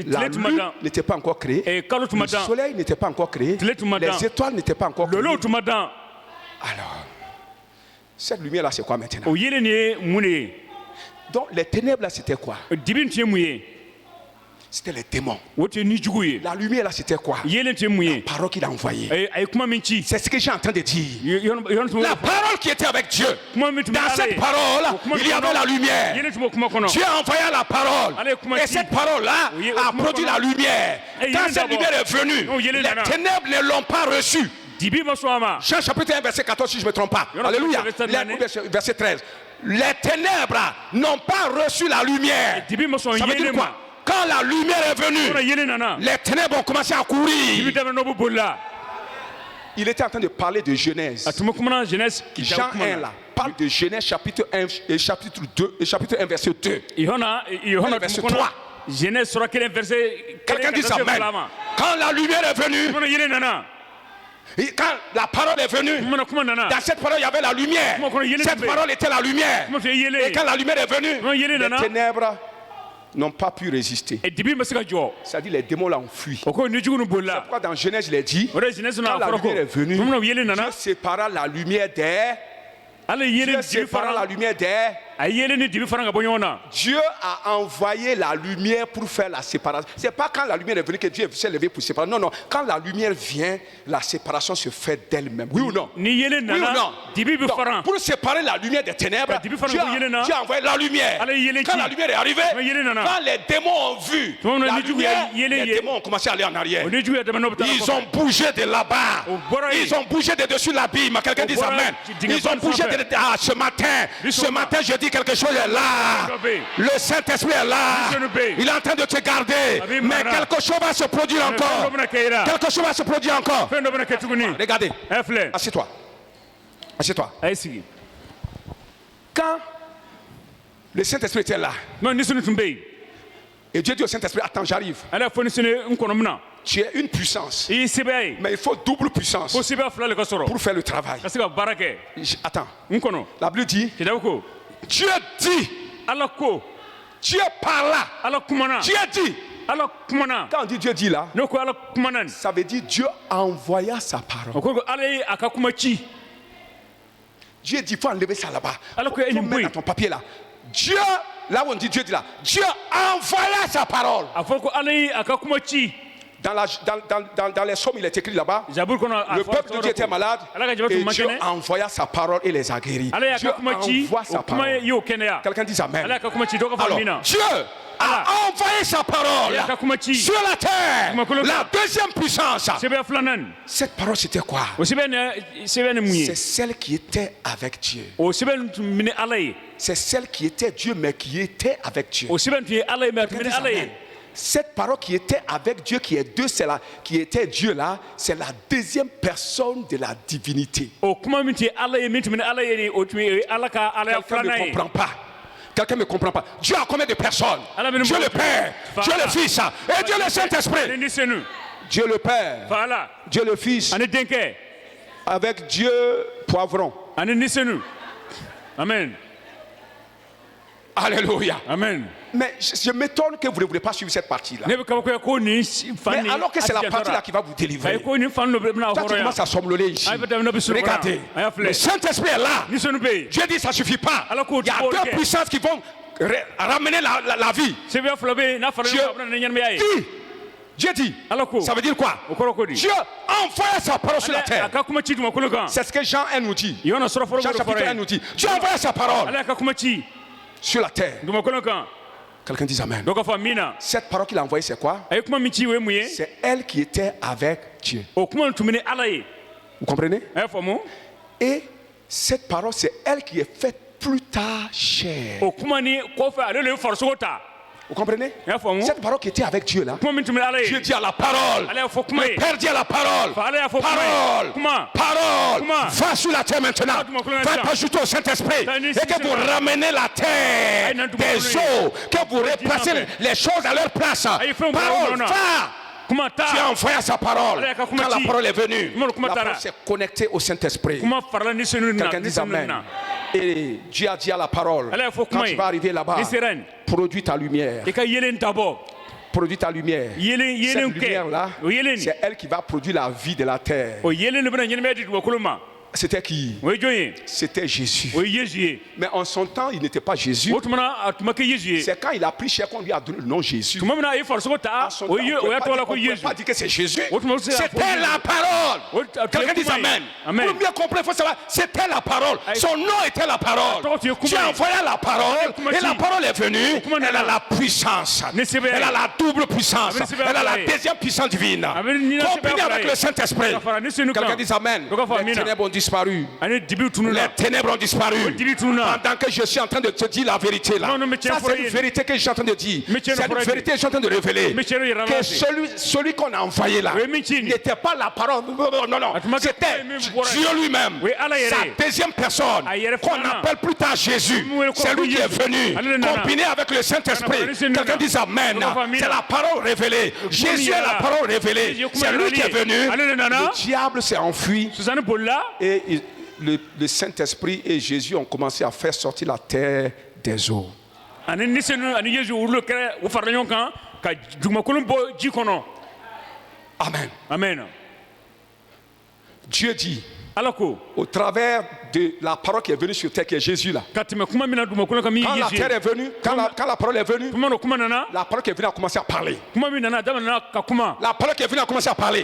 La lune n'était pas encore créée. Le soleil n'était pas encore créé. Les étoiles n'étaient pas encore créées. Alors, cette lumière-là, c'est quoi maintenant? Donc, les ténèbres, là, c'était quoi? C'était les démons. La lumière là, c'était quoi? La parole qu'il a envoyée. C'est ce que j'ai en train de dire. La parole qui était avec Dieu. Dans cette parole, il y avait la lumière. Dieu a envoyé la parole. Et cette parole là a produit la lumière. Quand cette lumière est venue, les ténèbres ne l'ont pas reçue. Jean chapitre 1 verset 14 si je ne me trompe pas. Alléluia. Verset 13. Les ténèbres n'ont pas reçu la lumière. Ça veut dire quoi? Quand la lumière est venue, les ténèbres ont commencé à courir. Il était en train de parler de Genèse. Jean 1 là parle de Genèse chapitre 1 et chapitre 2 et chapitre 1 verset 2. Verset 3. Quelqu'un dit Amen. Quand la lumière est venue, et quand la parole est venue, dans cette parole il y avait la lumière. Cette parole était la lumière. Et quand la lumière est venue, les ténèbres n'ont pas pu résister. C'est-à-dire les démons l'ont fui. C'est pourquoi dans Genèse il est dit, quand la lumière est venue, Dieu sépara la lumière des... Dieu sépara la lumière des... Dieu a envoyé la lumière pour faire la séparation. C'est pas quand la lumière est venue que Dieu s'est levé pour séparer. Non, non. Quand la lumière vient, la séparation se fait d'elle-même. Oui ou non? Oui ou non? Donc, pour séparer la lumière des ténèbres, Dieu a envoyé la lumière. Quand la lumière est arrivée, quand les démons ont vu la lumière, les démons ont commencé à aller en arrière. Ils ont bougé de là-bas. Ils ont bougé de dessus l'abîme. Quelqu'un dit Amen. Ils ont bougé de... Ah, ce matin, je dis quelque chose est là. Le Saint-Esprit est là. Il est en train de te garder. Mais quelque chose va se produire encore. Quelque chose va se produire encore. Regardez. Assieds-toi. Assieds-toi. Quand le Saint-Esprit était là, et Dieu dit au Saint-Esprit, attends, j'arrive. Tu es une puissance. Mais il faut double puissance pour faire le travail. Attends. La Bible dit, Dieu dit, Dieu parla, Dieu dit. Quand on dit Dieu dit là, ça veut dire Dieu envoya sa parole. Dieu dit, il faut enlever ça là-bas. Faut mettre dans ton papier là. Dieu, là où on dit Dieu dit là, Dieu envoya sa parole. Dans les psaumes, il est écrit là-bas, le peuple de Dieu était malade et Dieu envoya sa parole et les a guéris. Dieu envoie sa parole. Quelqu'un dit Amen. Alors, Dieu a envoyé sa parole sur la terre. La deuxième puissance. Cette parole c'était quoi? C'est celle qui était avec Dieu. C'est celle qui était Dieu mais qui était avec Dieu. Cette parole qui était avec Dieu, qui est Dieu, qui était Dieu là, c'est la deuxième personne de la divinité. Quelqu'un ne comprend pas. Quelqu'un ne me comprend pas. Dieu a combien de personnes? Dieu le Père, Dieu le Fils et Dieu le Saint-Esprit. Dieu le Père, Dieu le Fils, avec Dieu poivron. Amen. Alléluia. Amen. Mais je m'étonne que vous ne voulez pas suivre cette partie-là. Mais alors que c'est la partie-là qui va vous délivrer. Toi, tu commences à somnoler ici. Regardez, le Saint-Esprit est là. Dieu dit ça ne suffit pas. Il y a deux puissances qui vont ramener la vie. Dieu dit, ça veut dire quoi? Dieu a envoyé sa parole sur la terre. C'est ce que Jean 1 nous dit. Jean chapitre 1 nous dit. Dieu a envoyé sa parole sur la terre. Quelqu'un dit Amen. Cette parole qu'il a envoyée, c'est quoi? C'est elle qui était avec Dieu. Vous comprenez? Et cette parole, c'est elle qui est faite plus tard chair. Vous comprenez? Cette parole qui était avec Dieu là. Dieu dit à la parole. Le Père dit à la parole. Parole. Va sur la terre maintenant. Va ajouter au Saint-Esprit. Et que vous ramenez la terre des eaux. Que vous replacez les choses à leur place. Parole, va. Tu as envoyé sa parole. Quand la parole est venue, la parole s'est connectée au Saint-Esprit. Quelqu'un dit Amen. Et Dieu a dit à la parole, quand tu vas arriver là-bas, produis ta lumière. Produis ta lumière. Cette lumière-là, c'est elle qui va produire la vie de la terre. C'était qui? C'était Jésus. Mais en son temps, il n'était pas Jésus. C'est quand il a pris chair qu'on lui a donné le nom Jésus. À son temps, on ne peut pas dire que c'est Jésus. C'était la parole. Quelqu'un dit Amen. Pour mieux comprendre, il faut savoir, c'était la parole. Son nom était la parole. Tu as envoyé la parole et la parole est venue. Elle a la puissance. Elle a la double puissance. Elle a la deuxième puissance divine. Combinée avec le Saint-Esprit. Quelqu'un dit Amen. Les ténèbres ont disparu. Les ténèbres ont disparu. Pendant que je suis en train de te dire la vérité là. Ça c'est une vérité que je suis en train de dire. C'est une vérité que je suis en train de révéler. Que celui qu'on a envoyé là n'était pas la parole. Non. C'était Dieu lui-même. Sa deuxième personne qu'on appelle plus tard Jésus. C'est lui qui est venu. Combiné avec le Saint-Esprit. Quelqu'un dit Amen. C'est la parole révélée. Jésus est la parole révélée. C'est lui qui est venu. Le diable s'est enfui. Et le Saint-Esprit et Jésus ont commencé à faire sortir la terre des eaux. Amen. Dieu dit, au travers de la parole qui est venue sur terre, qui est Jésus là. Quand la terre est venue, quand la parole est venue, la parole qui est venue a commencé à parler. La parole qui est venue a commencé à parler.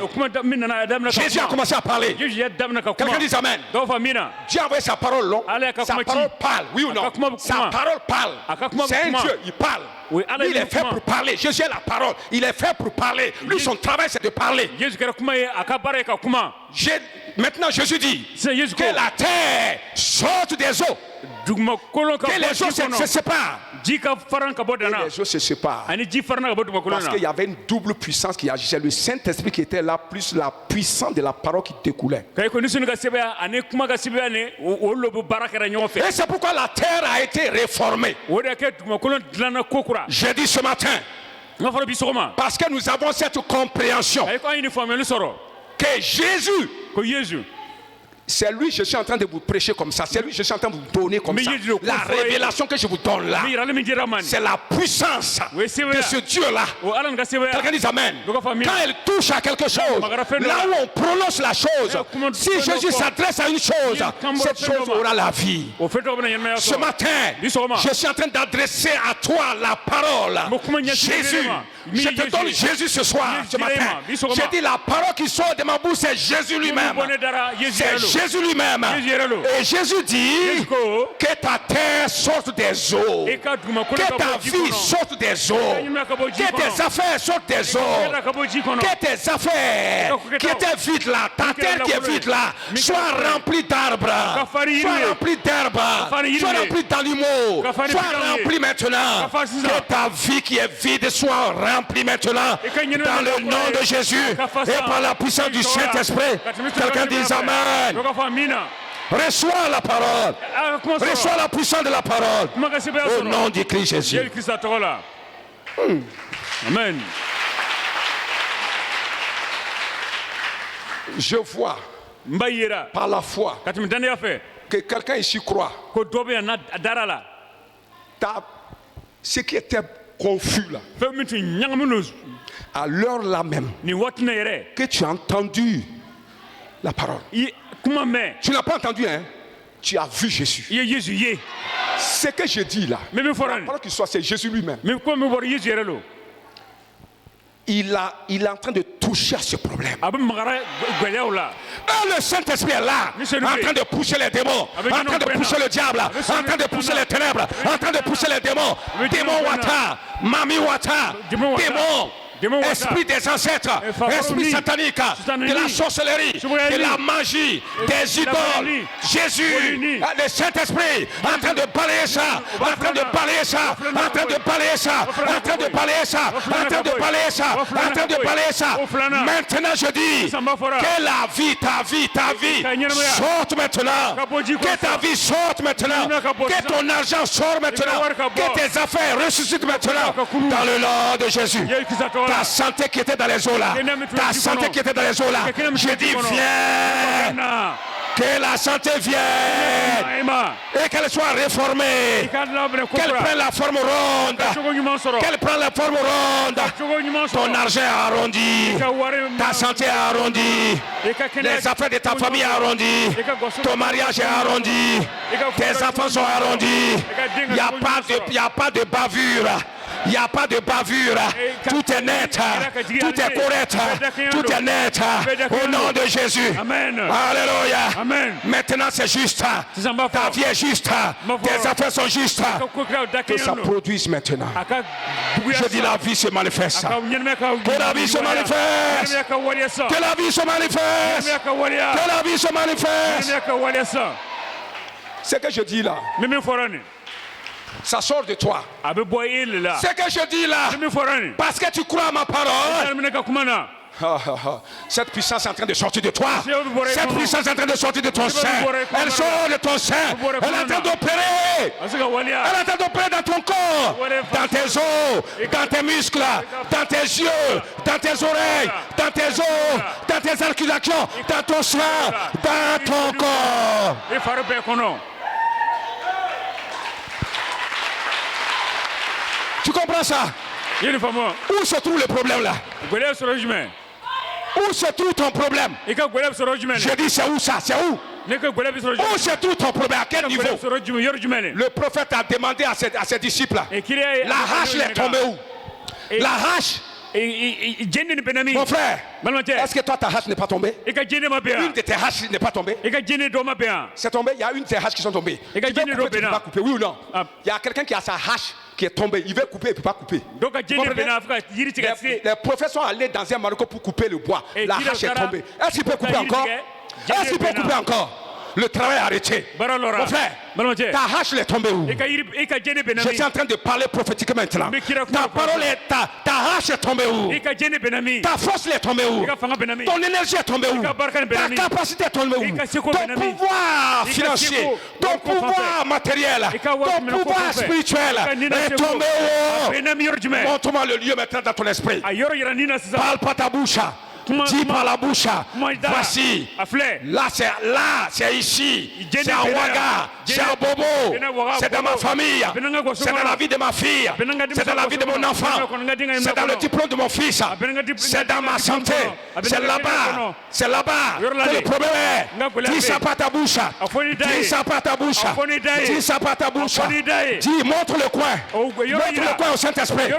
Jésus a commencé à parler. Quelqu'un dit Amen. Dieu a envoyé sa parole, non? Sa parole parle, oui ou non? Sa parole parle. C'est un Dieu, il parle. Il est fait pour parler. Jésus est la parole. Il est fait pour parler. Lui, son travail, c'est de parler. Maintenant, Jésus dit que la terre sorte des eaux. Que les eaux se séparent. Et les eaux se séparent. Parce qu'il y avait une double puissance qui agissait. Le Saint-Esprit qui était là, plus la puissance de la parole qui découlait. Et c'est pourquoi la terre a été réformée. J'ai dit ce matin. Parce que nous avons cette compréhension. Que Jésus, c'est lui que je suis en train de vous prêcher comme ça. C'est lui que je suis en train de vous donner comme ça. La révélation que je vous donne là, c'est la puissance de ce Dieu-là. Quelqu'un dit Amen. Quand elle touche à quelque chose, là où on prononce la chose, si Jésus s'adresse à une chose, cette chose aura la vie. Ce matin, je suis en train d'adresser à toi la parole. Jésus, je te donne Jésus ce soir, ce matin. J'ai dit la parole qui sort de ma bouche, c'est Jésus lui-même. C'est Jésus lui-même. Et Jésus dit que ta terre sorte des eaux. Que ta vie sorte des eaux. Que tes affaires sortent des eaux. Que tes affaires qui étaient vides là, ta terre qui est vide là, soit remplie d'arbres. Soit remplie d'herbes. Soit remplie d'animaux. Soit remplie maintenant. Que ta vie qui est vide soit remplie maintenant. Dans le nom de Jésus et par la puissance du Saint-Esprit. Quelqu'un dit Amen. Reçois la parole. Reçois la puissance de la parole. Au nom du Christ Jésus. Amen. Je vois par la foi que quelqu'un ici croit. Ce qui était confus là, à l'heure là même, que tu as entendu la parole. Tu n'as pas entendu, hein? Tu as vu Jésus. Ce que je dis là, la parole qui soit, c'est Jésus lui-même. Il est en train de toucher à ce problème. Le Saint-Esprit est là, en train de pousser les démons, en train de pousser le diable, en train de pousser les ténèbres, en train de pousser les démons. Démon Wata, Mami Wata, démon. Esprit des ancêtres, esprit satanique, de la sorcellerie, de la magie, des idoles. Jésus, le Saint-Esprit, en train de balayer ça, en train de balayer ça, en train de balayer ça, en train de balayer ça, en train de balayer ça, en train de balayer ça. Maintenant je dis que la vie, ta vie sorte maintenant, que ta vie sorte maintenant, que ton argent sorte maintenant, que tes affaires ressuscitent maintenant dans le nom de Jésus. Ta santé qui était dans les eaux là, ta santé qui était dans les eaux là, je dis viens, que la santé vienne et qu'elle soit réformée, qu'elle prenne la forme ronde, qu'elle prenne la forme ronde. Ton argent est arrondi, ta santé est arrondie, les affaires de ta famille sont arrondies, ton mariage est arrondi, tes enfants sont arrondis. Il n'y a pas de bavure. Il n'y a pas de bavure, tout est net, tout est correct, tout est net, au nom de Jésus. Amen. Alléluia. Amen. Maintenant c'est juste, ta vie est juste, tes affaires sont justes, que ça produise maintenant. Je dis la vie se manifeste, que la vie se manifeste, que la vie se manifeste, que la vie se manifeste. Ce que je dis là, ça sort de toi. Ce que je dis là, parce que tu crois à ma parole, cette puissance est en train de sortir de toi. Cette puissance est en train de sortir de ton sein. Elle sort de ton sein. Elle est en train d'opérer. Elle est en train d'opérer dans ton corps, dans tes os, dans tes muscles, dans tes yeux, dans tes oreilles, dans tes os, dans tes articulations, dans ton sang, dans ton corps. Tu comprends ça? Où se trouve le problème là? Où se trouve ton problème? Je dis c'est où ça? C'est où? Où se trouve ton problème? À quel niveau? Le prophète a demandé à ses disciples, la hache est tombée où? La hache. Mon frère, est-ce que toi ta hache n'est pas tombée? Une de tes haches n'est pas tombée? C'est tombé, il y a une de tes haches qui sont tombées. Tu peux pas couper, oui ou non? Il y a quelqu'un qui a sa hache qui est tombée, il veut couper, il ne peut pas couper. Les prophètes sont allés dans un Marocco pour couper le bois. La hache est tombée. Est-ce qu'il peut couper encore? Est-ce qu'il peut couper encore? Le travail est arrêté. Mon frère, ta hache est tombée où? Je suis en train de parler prophétiquement maintenant. Ta parole est, ta hache est tombée où? Ta force est tombée où? Ton énergie est tombée où? Ta capacité est tombée où? Ton pouvoir financier, ton pouvoir matériel, ton pouvoir spirituel est tombé où? Montre-moi le lieu maintenant dans ton esprit. Parle pas ta bouche. Dis par la bouche, voici, là c'est ici, c'est à Ouaga, c'est à Bobo, c'est dans ma famille, c'est dans la vie de ma fille, c'est dans la vie de mon enfant, c'est dans le diplôme de mon fils, c'est dans ma santé, c'est là-bas que le problème est. Dis ça par ta bouche, dis ça par ta bouche, dis ça par ta bouche, dis, montre le coin, montre le coin au Saint-Esprit,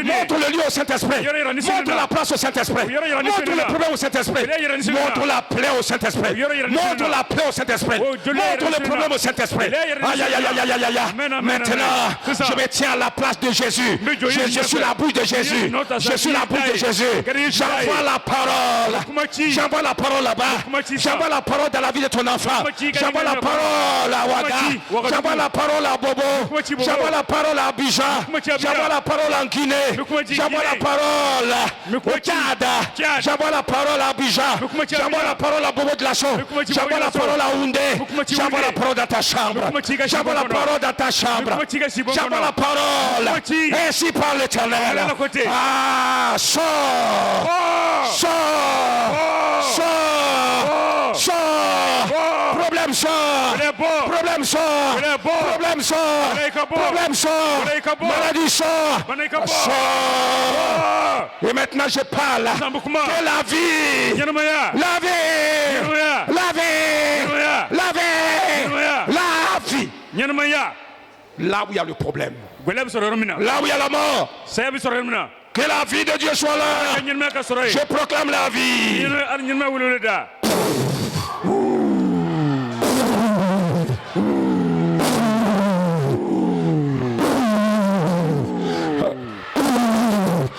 montre le lieu au Saint-Esprit, montre la place au Saint-Esprit, montre le problème au Saint-Esprit, montre la plaie au Saint-Esprit, montre la plaie au Saint-Esprit, montre le problème au Saint-Esprit. Aïe aïe aïe aïe aïe aïe. Maintenant, je me tiens à la place de Jésus. Je suis la bouche de Jésus. Je suis la bouche de Jésus. J'envoie la parole. J'envoie la parole là-bas. J'envoie la parole dans la vie de ton enfant. J'envoie la parole à Ouaga. J'envoie la parole à Bobo. J'envoie la parole à Abidjan. J'envoie la parole en Guinée. J'envoie la parole au Tchad. J'envoie J'envoie la parole à Abidjan. J'envoie la parole à Bobo de la Chaux. J'envoie la parole à Oundé. J'envoie la parole dans ta chambre. J'envoie la parole dans ta chambre. J'envoie la parole. Ainsi parle l'Éternel. Ah, sors. Sors. Sors. Sors. Problème sort. Problème sort. Problème sort. Problème sort. Maladie sort. Sort. Et maintenant je parle que la vie. La vie. La vie. La vie. La vie. Là où il y a le problème. Là où il y a la mort. Que la vie de Dieu soit là. Je proclame la vie.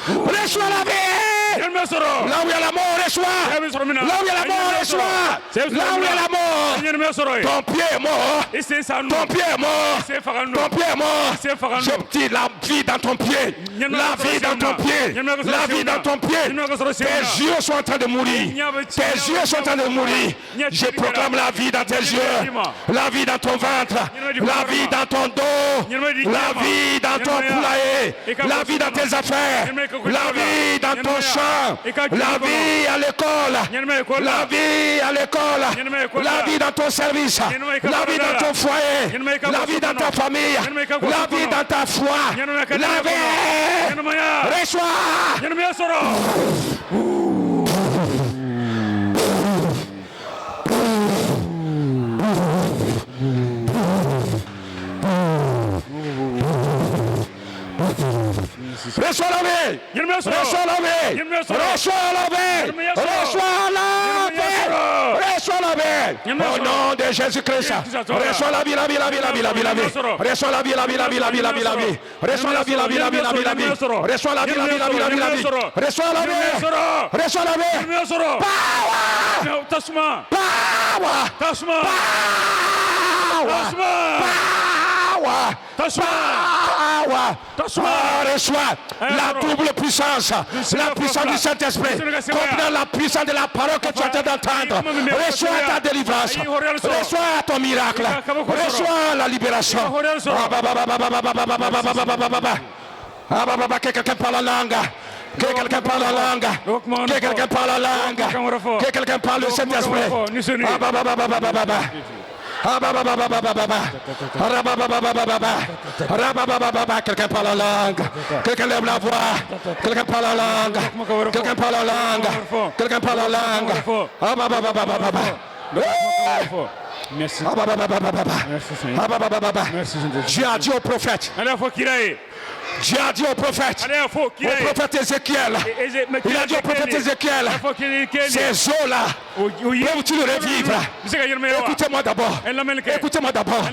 Reçois la vie. Là où il y a la mort, reçois. Là où il y a la mort, reçois. Là où il y a la mort. Ton pied est mort. Ton pied est mort. Ton pied est mort. Je dis la vie dans ton pied. La vie dans ton pied. La vie dans ton pied. Tes yeux sont en train de mourir. Tes yeux sont en train de mourir. Je proclame la vie dans tes yeux. La vie dans ton ventre. La vie dans ton dos. La vie dans ton poulailler. La vie dans tes affaires. La vie dans ton champ. La vie à l'école. La vie à l'école. La vie dans ton service. La vie dans ton foyer. La vie dans ta famille. La vie dans ta foi. La vie. Reçois. Reçois la vie. Reçois la vie. Reçois la vie. Reçois la vie. Reçois la vie. Au nom de Jésus-Christ. Reçois la vie, la vie, la vie, la vie, la vie, la vie. Reçois la vie, la vie, la vie, la vie, la vie, la vie. Reçois la vie, la vie, la vie, la vie, la vie. Reçois la vie, la vie, la vie, la vie, la vie. Reçois la vie. Reçois la vie. Power. Power. Reçois la double puissance, la puissance du Saint-Esprit, comprenant la puissance de la parole que tu as d'entendre. Reçois ta délivrance, reçois ton miracle, reçois la libération. Que quelqu'un parle la langue. Que quelqu'un parle la langue. Que quelqu'un parle la langue. Que quelqu'un parle le Saint-Esprit. Quelqu'un parle la langue. Quelqu'un lève la voix. Quelqu'un parle la langue. Quelqu'un parle la langue. Quelqu'un parle la langue. Merci. Dieu a dit au prophète. Dieu a dit au prophète Ézéchiel, il a dit au prophète Ézéchiel, ces eaux-là, peuvent-tu le revivre? Écoutez-moi d'abord, écoutez-moi d'abord,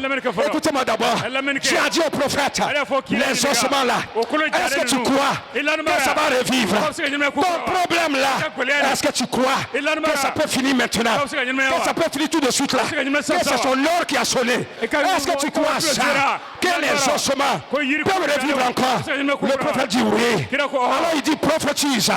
écoutez-moi d'abord. Dieu a dit au prophète, les ossements-là, est-ce que tu crois que ça va revivre? Ton problème-là, est-ce que tu crois que ça peut finir maintenant? Que ça peut finir tout de suite là? Que c'est son heure qui a sonné? Est-ce que tu crois ça? Que les ossements peuvent revivre encore? Le prophète dit oui. Alors il dit prophétise.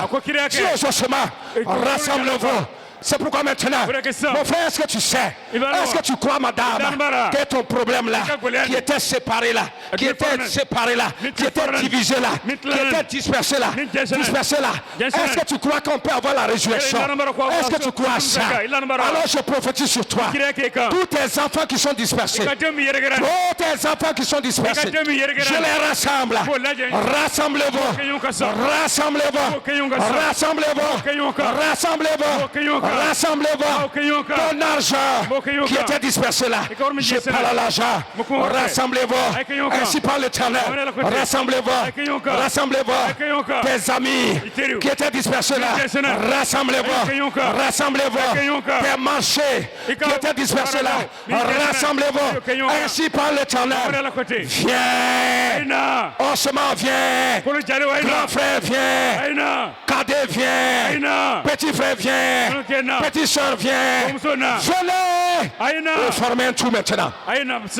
Dis aux ossements, rassemble-vous. C'est pourquoi maintenant, mon frère, est-ce que tu sais, est-ce que tu crois, madame, que ton problème là, qui était séparé là, qui était séparé là, qui était divisé là, qui était dispersé là, est-ce que tu crois qu'on peut avoir la résurrection? Est-ce que tu crois ça? Alors je prophétise sur toi, tous tes enfants qui sont dispersés, tous tes enfants qui sont dispersés, je les rassemble. Rassemblez-vous, rassemblez-vous, rassemblez-vous, rassemblez-vous. Rassemblez-vous, ton argent qui était dispersé là, je parle à l'argent, rassemblez-vous, ainsi parle l'Éternel, rassemblez-vous, rassemblez-vous, tes amis qui étaient dispersés là, rassemblez-vous, rassemblez-vous, tes marchés qui étaient dispersés là, rassemblez-vous, ainsi parle l'Éternel, viens, osement viens, grand frère viens, cadet viens, petit frère viens, petite soeur viens, venez. Formez un trou maintenant.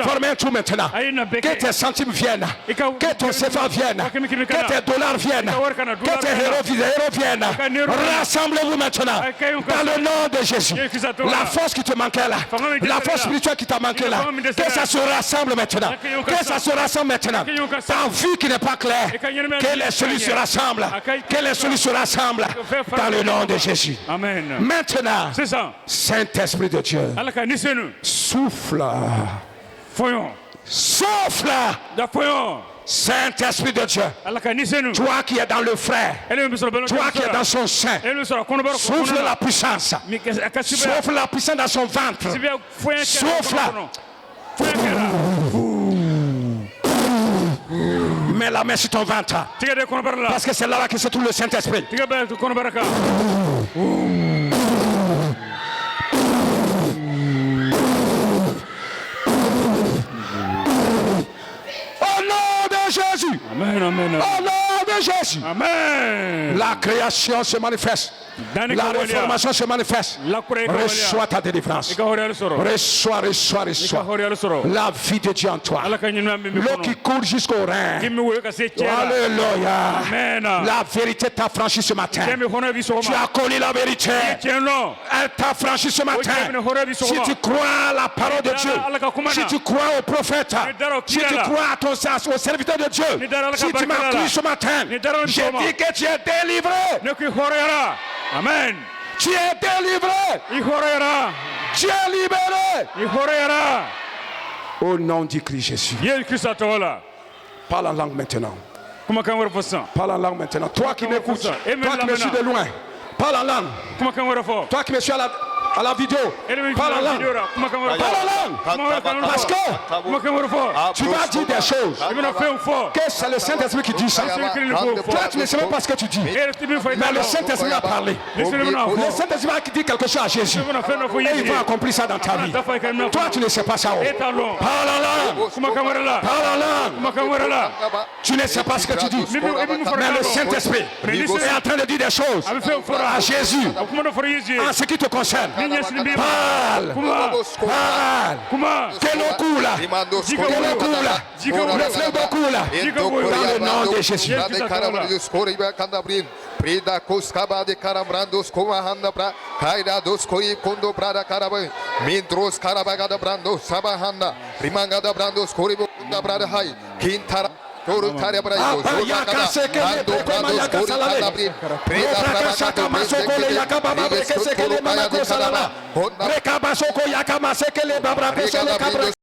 Formez un trou maintenant. Que tes centimes viennent. Que ton CFA vienne. Que tes dollars viennent. Que tes héros viennent. Rassemblez-vous maintenant. Dans le nom de Jésus. La force qui te manquait là. La force spirituelle qui t'a manqué là. Que ça se rassemble maintenant. Que ça se rassemble maintenant. Ta vie qui n'est pas claire. Que les cellules se rassemblent. Que les cellules se rassemblent. Dans le nom de Jésus. Amen. Maintenant, Saint-Esprit de Dieu, souffle. Souffle. Saint-Esprit de Dieu, toi qui es dans le frère, toi qui es dans son sein, souffle la puissance. Souffle la puissance dans son ventre. Souffle. Mets la main sur ton ventre. Parce que c'est là que se trouve le Saint-Esprit. Au nom de Jésus. Amen, amen, amen. Au nom de Jésus. Amen. La création se manifeste. La réformation se manifeste. Reçois ta délivrance. Reçois. La vie de Dieu en toi. L'eau qui coule jusqu'au rein. Alléluia. La vérité t'a franchi ce matin. Tu as connu la vérité. Elle t'a franchi ce matin. Si tu crois à la parole de Dieu, si tu crois au prophète, si tu crois à au serviteur de Dieu, si tu m'as cru ce matin, j'ai dit que tu es délivré. Amen. Tu es délivré. Tu es libéré. Au nom du Christ Jésus. Parle en langue maintenant. Parle en langue maintenant. Toi qui m'écoutes, toi qui me suis de loin, parle en langue. Toi qui me suis à la vidéo, parle en langue. Parle en langue. Parce que tu vas dire des choses que c'est le Saint-Esprit qui dit ça. Toi tu ne sais même pas ce que tu dis. Mais le Saint-Esprit a parlé. Le Saint-Esprit a dit quelque chose à Jésus. Et il va accomplir ça dans ta vie. Toi tu ne sais pas ça. Parle en langue. Parle en langue. Tu ne sais pas ce que tu dis. Mais le Saint-Esprit est en train de dire des choses à Jésus en ce qui te concerne. Parle. Que l'eau coule. Le fleuve coule. Dans le nom de Jésus. Prida Koskaba de Carabrandos Komahanda Bra, Kaida dos Koi Kondo Brada Karabai, Mindros Karabagada Brando, Sabahanda, Primangada Brandos Koribo Brada Hai, Kintara. Toro Taria Braio, Ando Brandos Kori Kalabrin, Preda Brada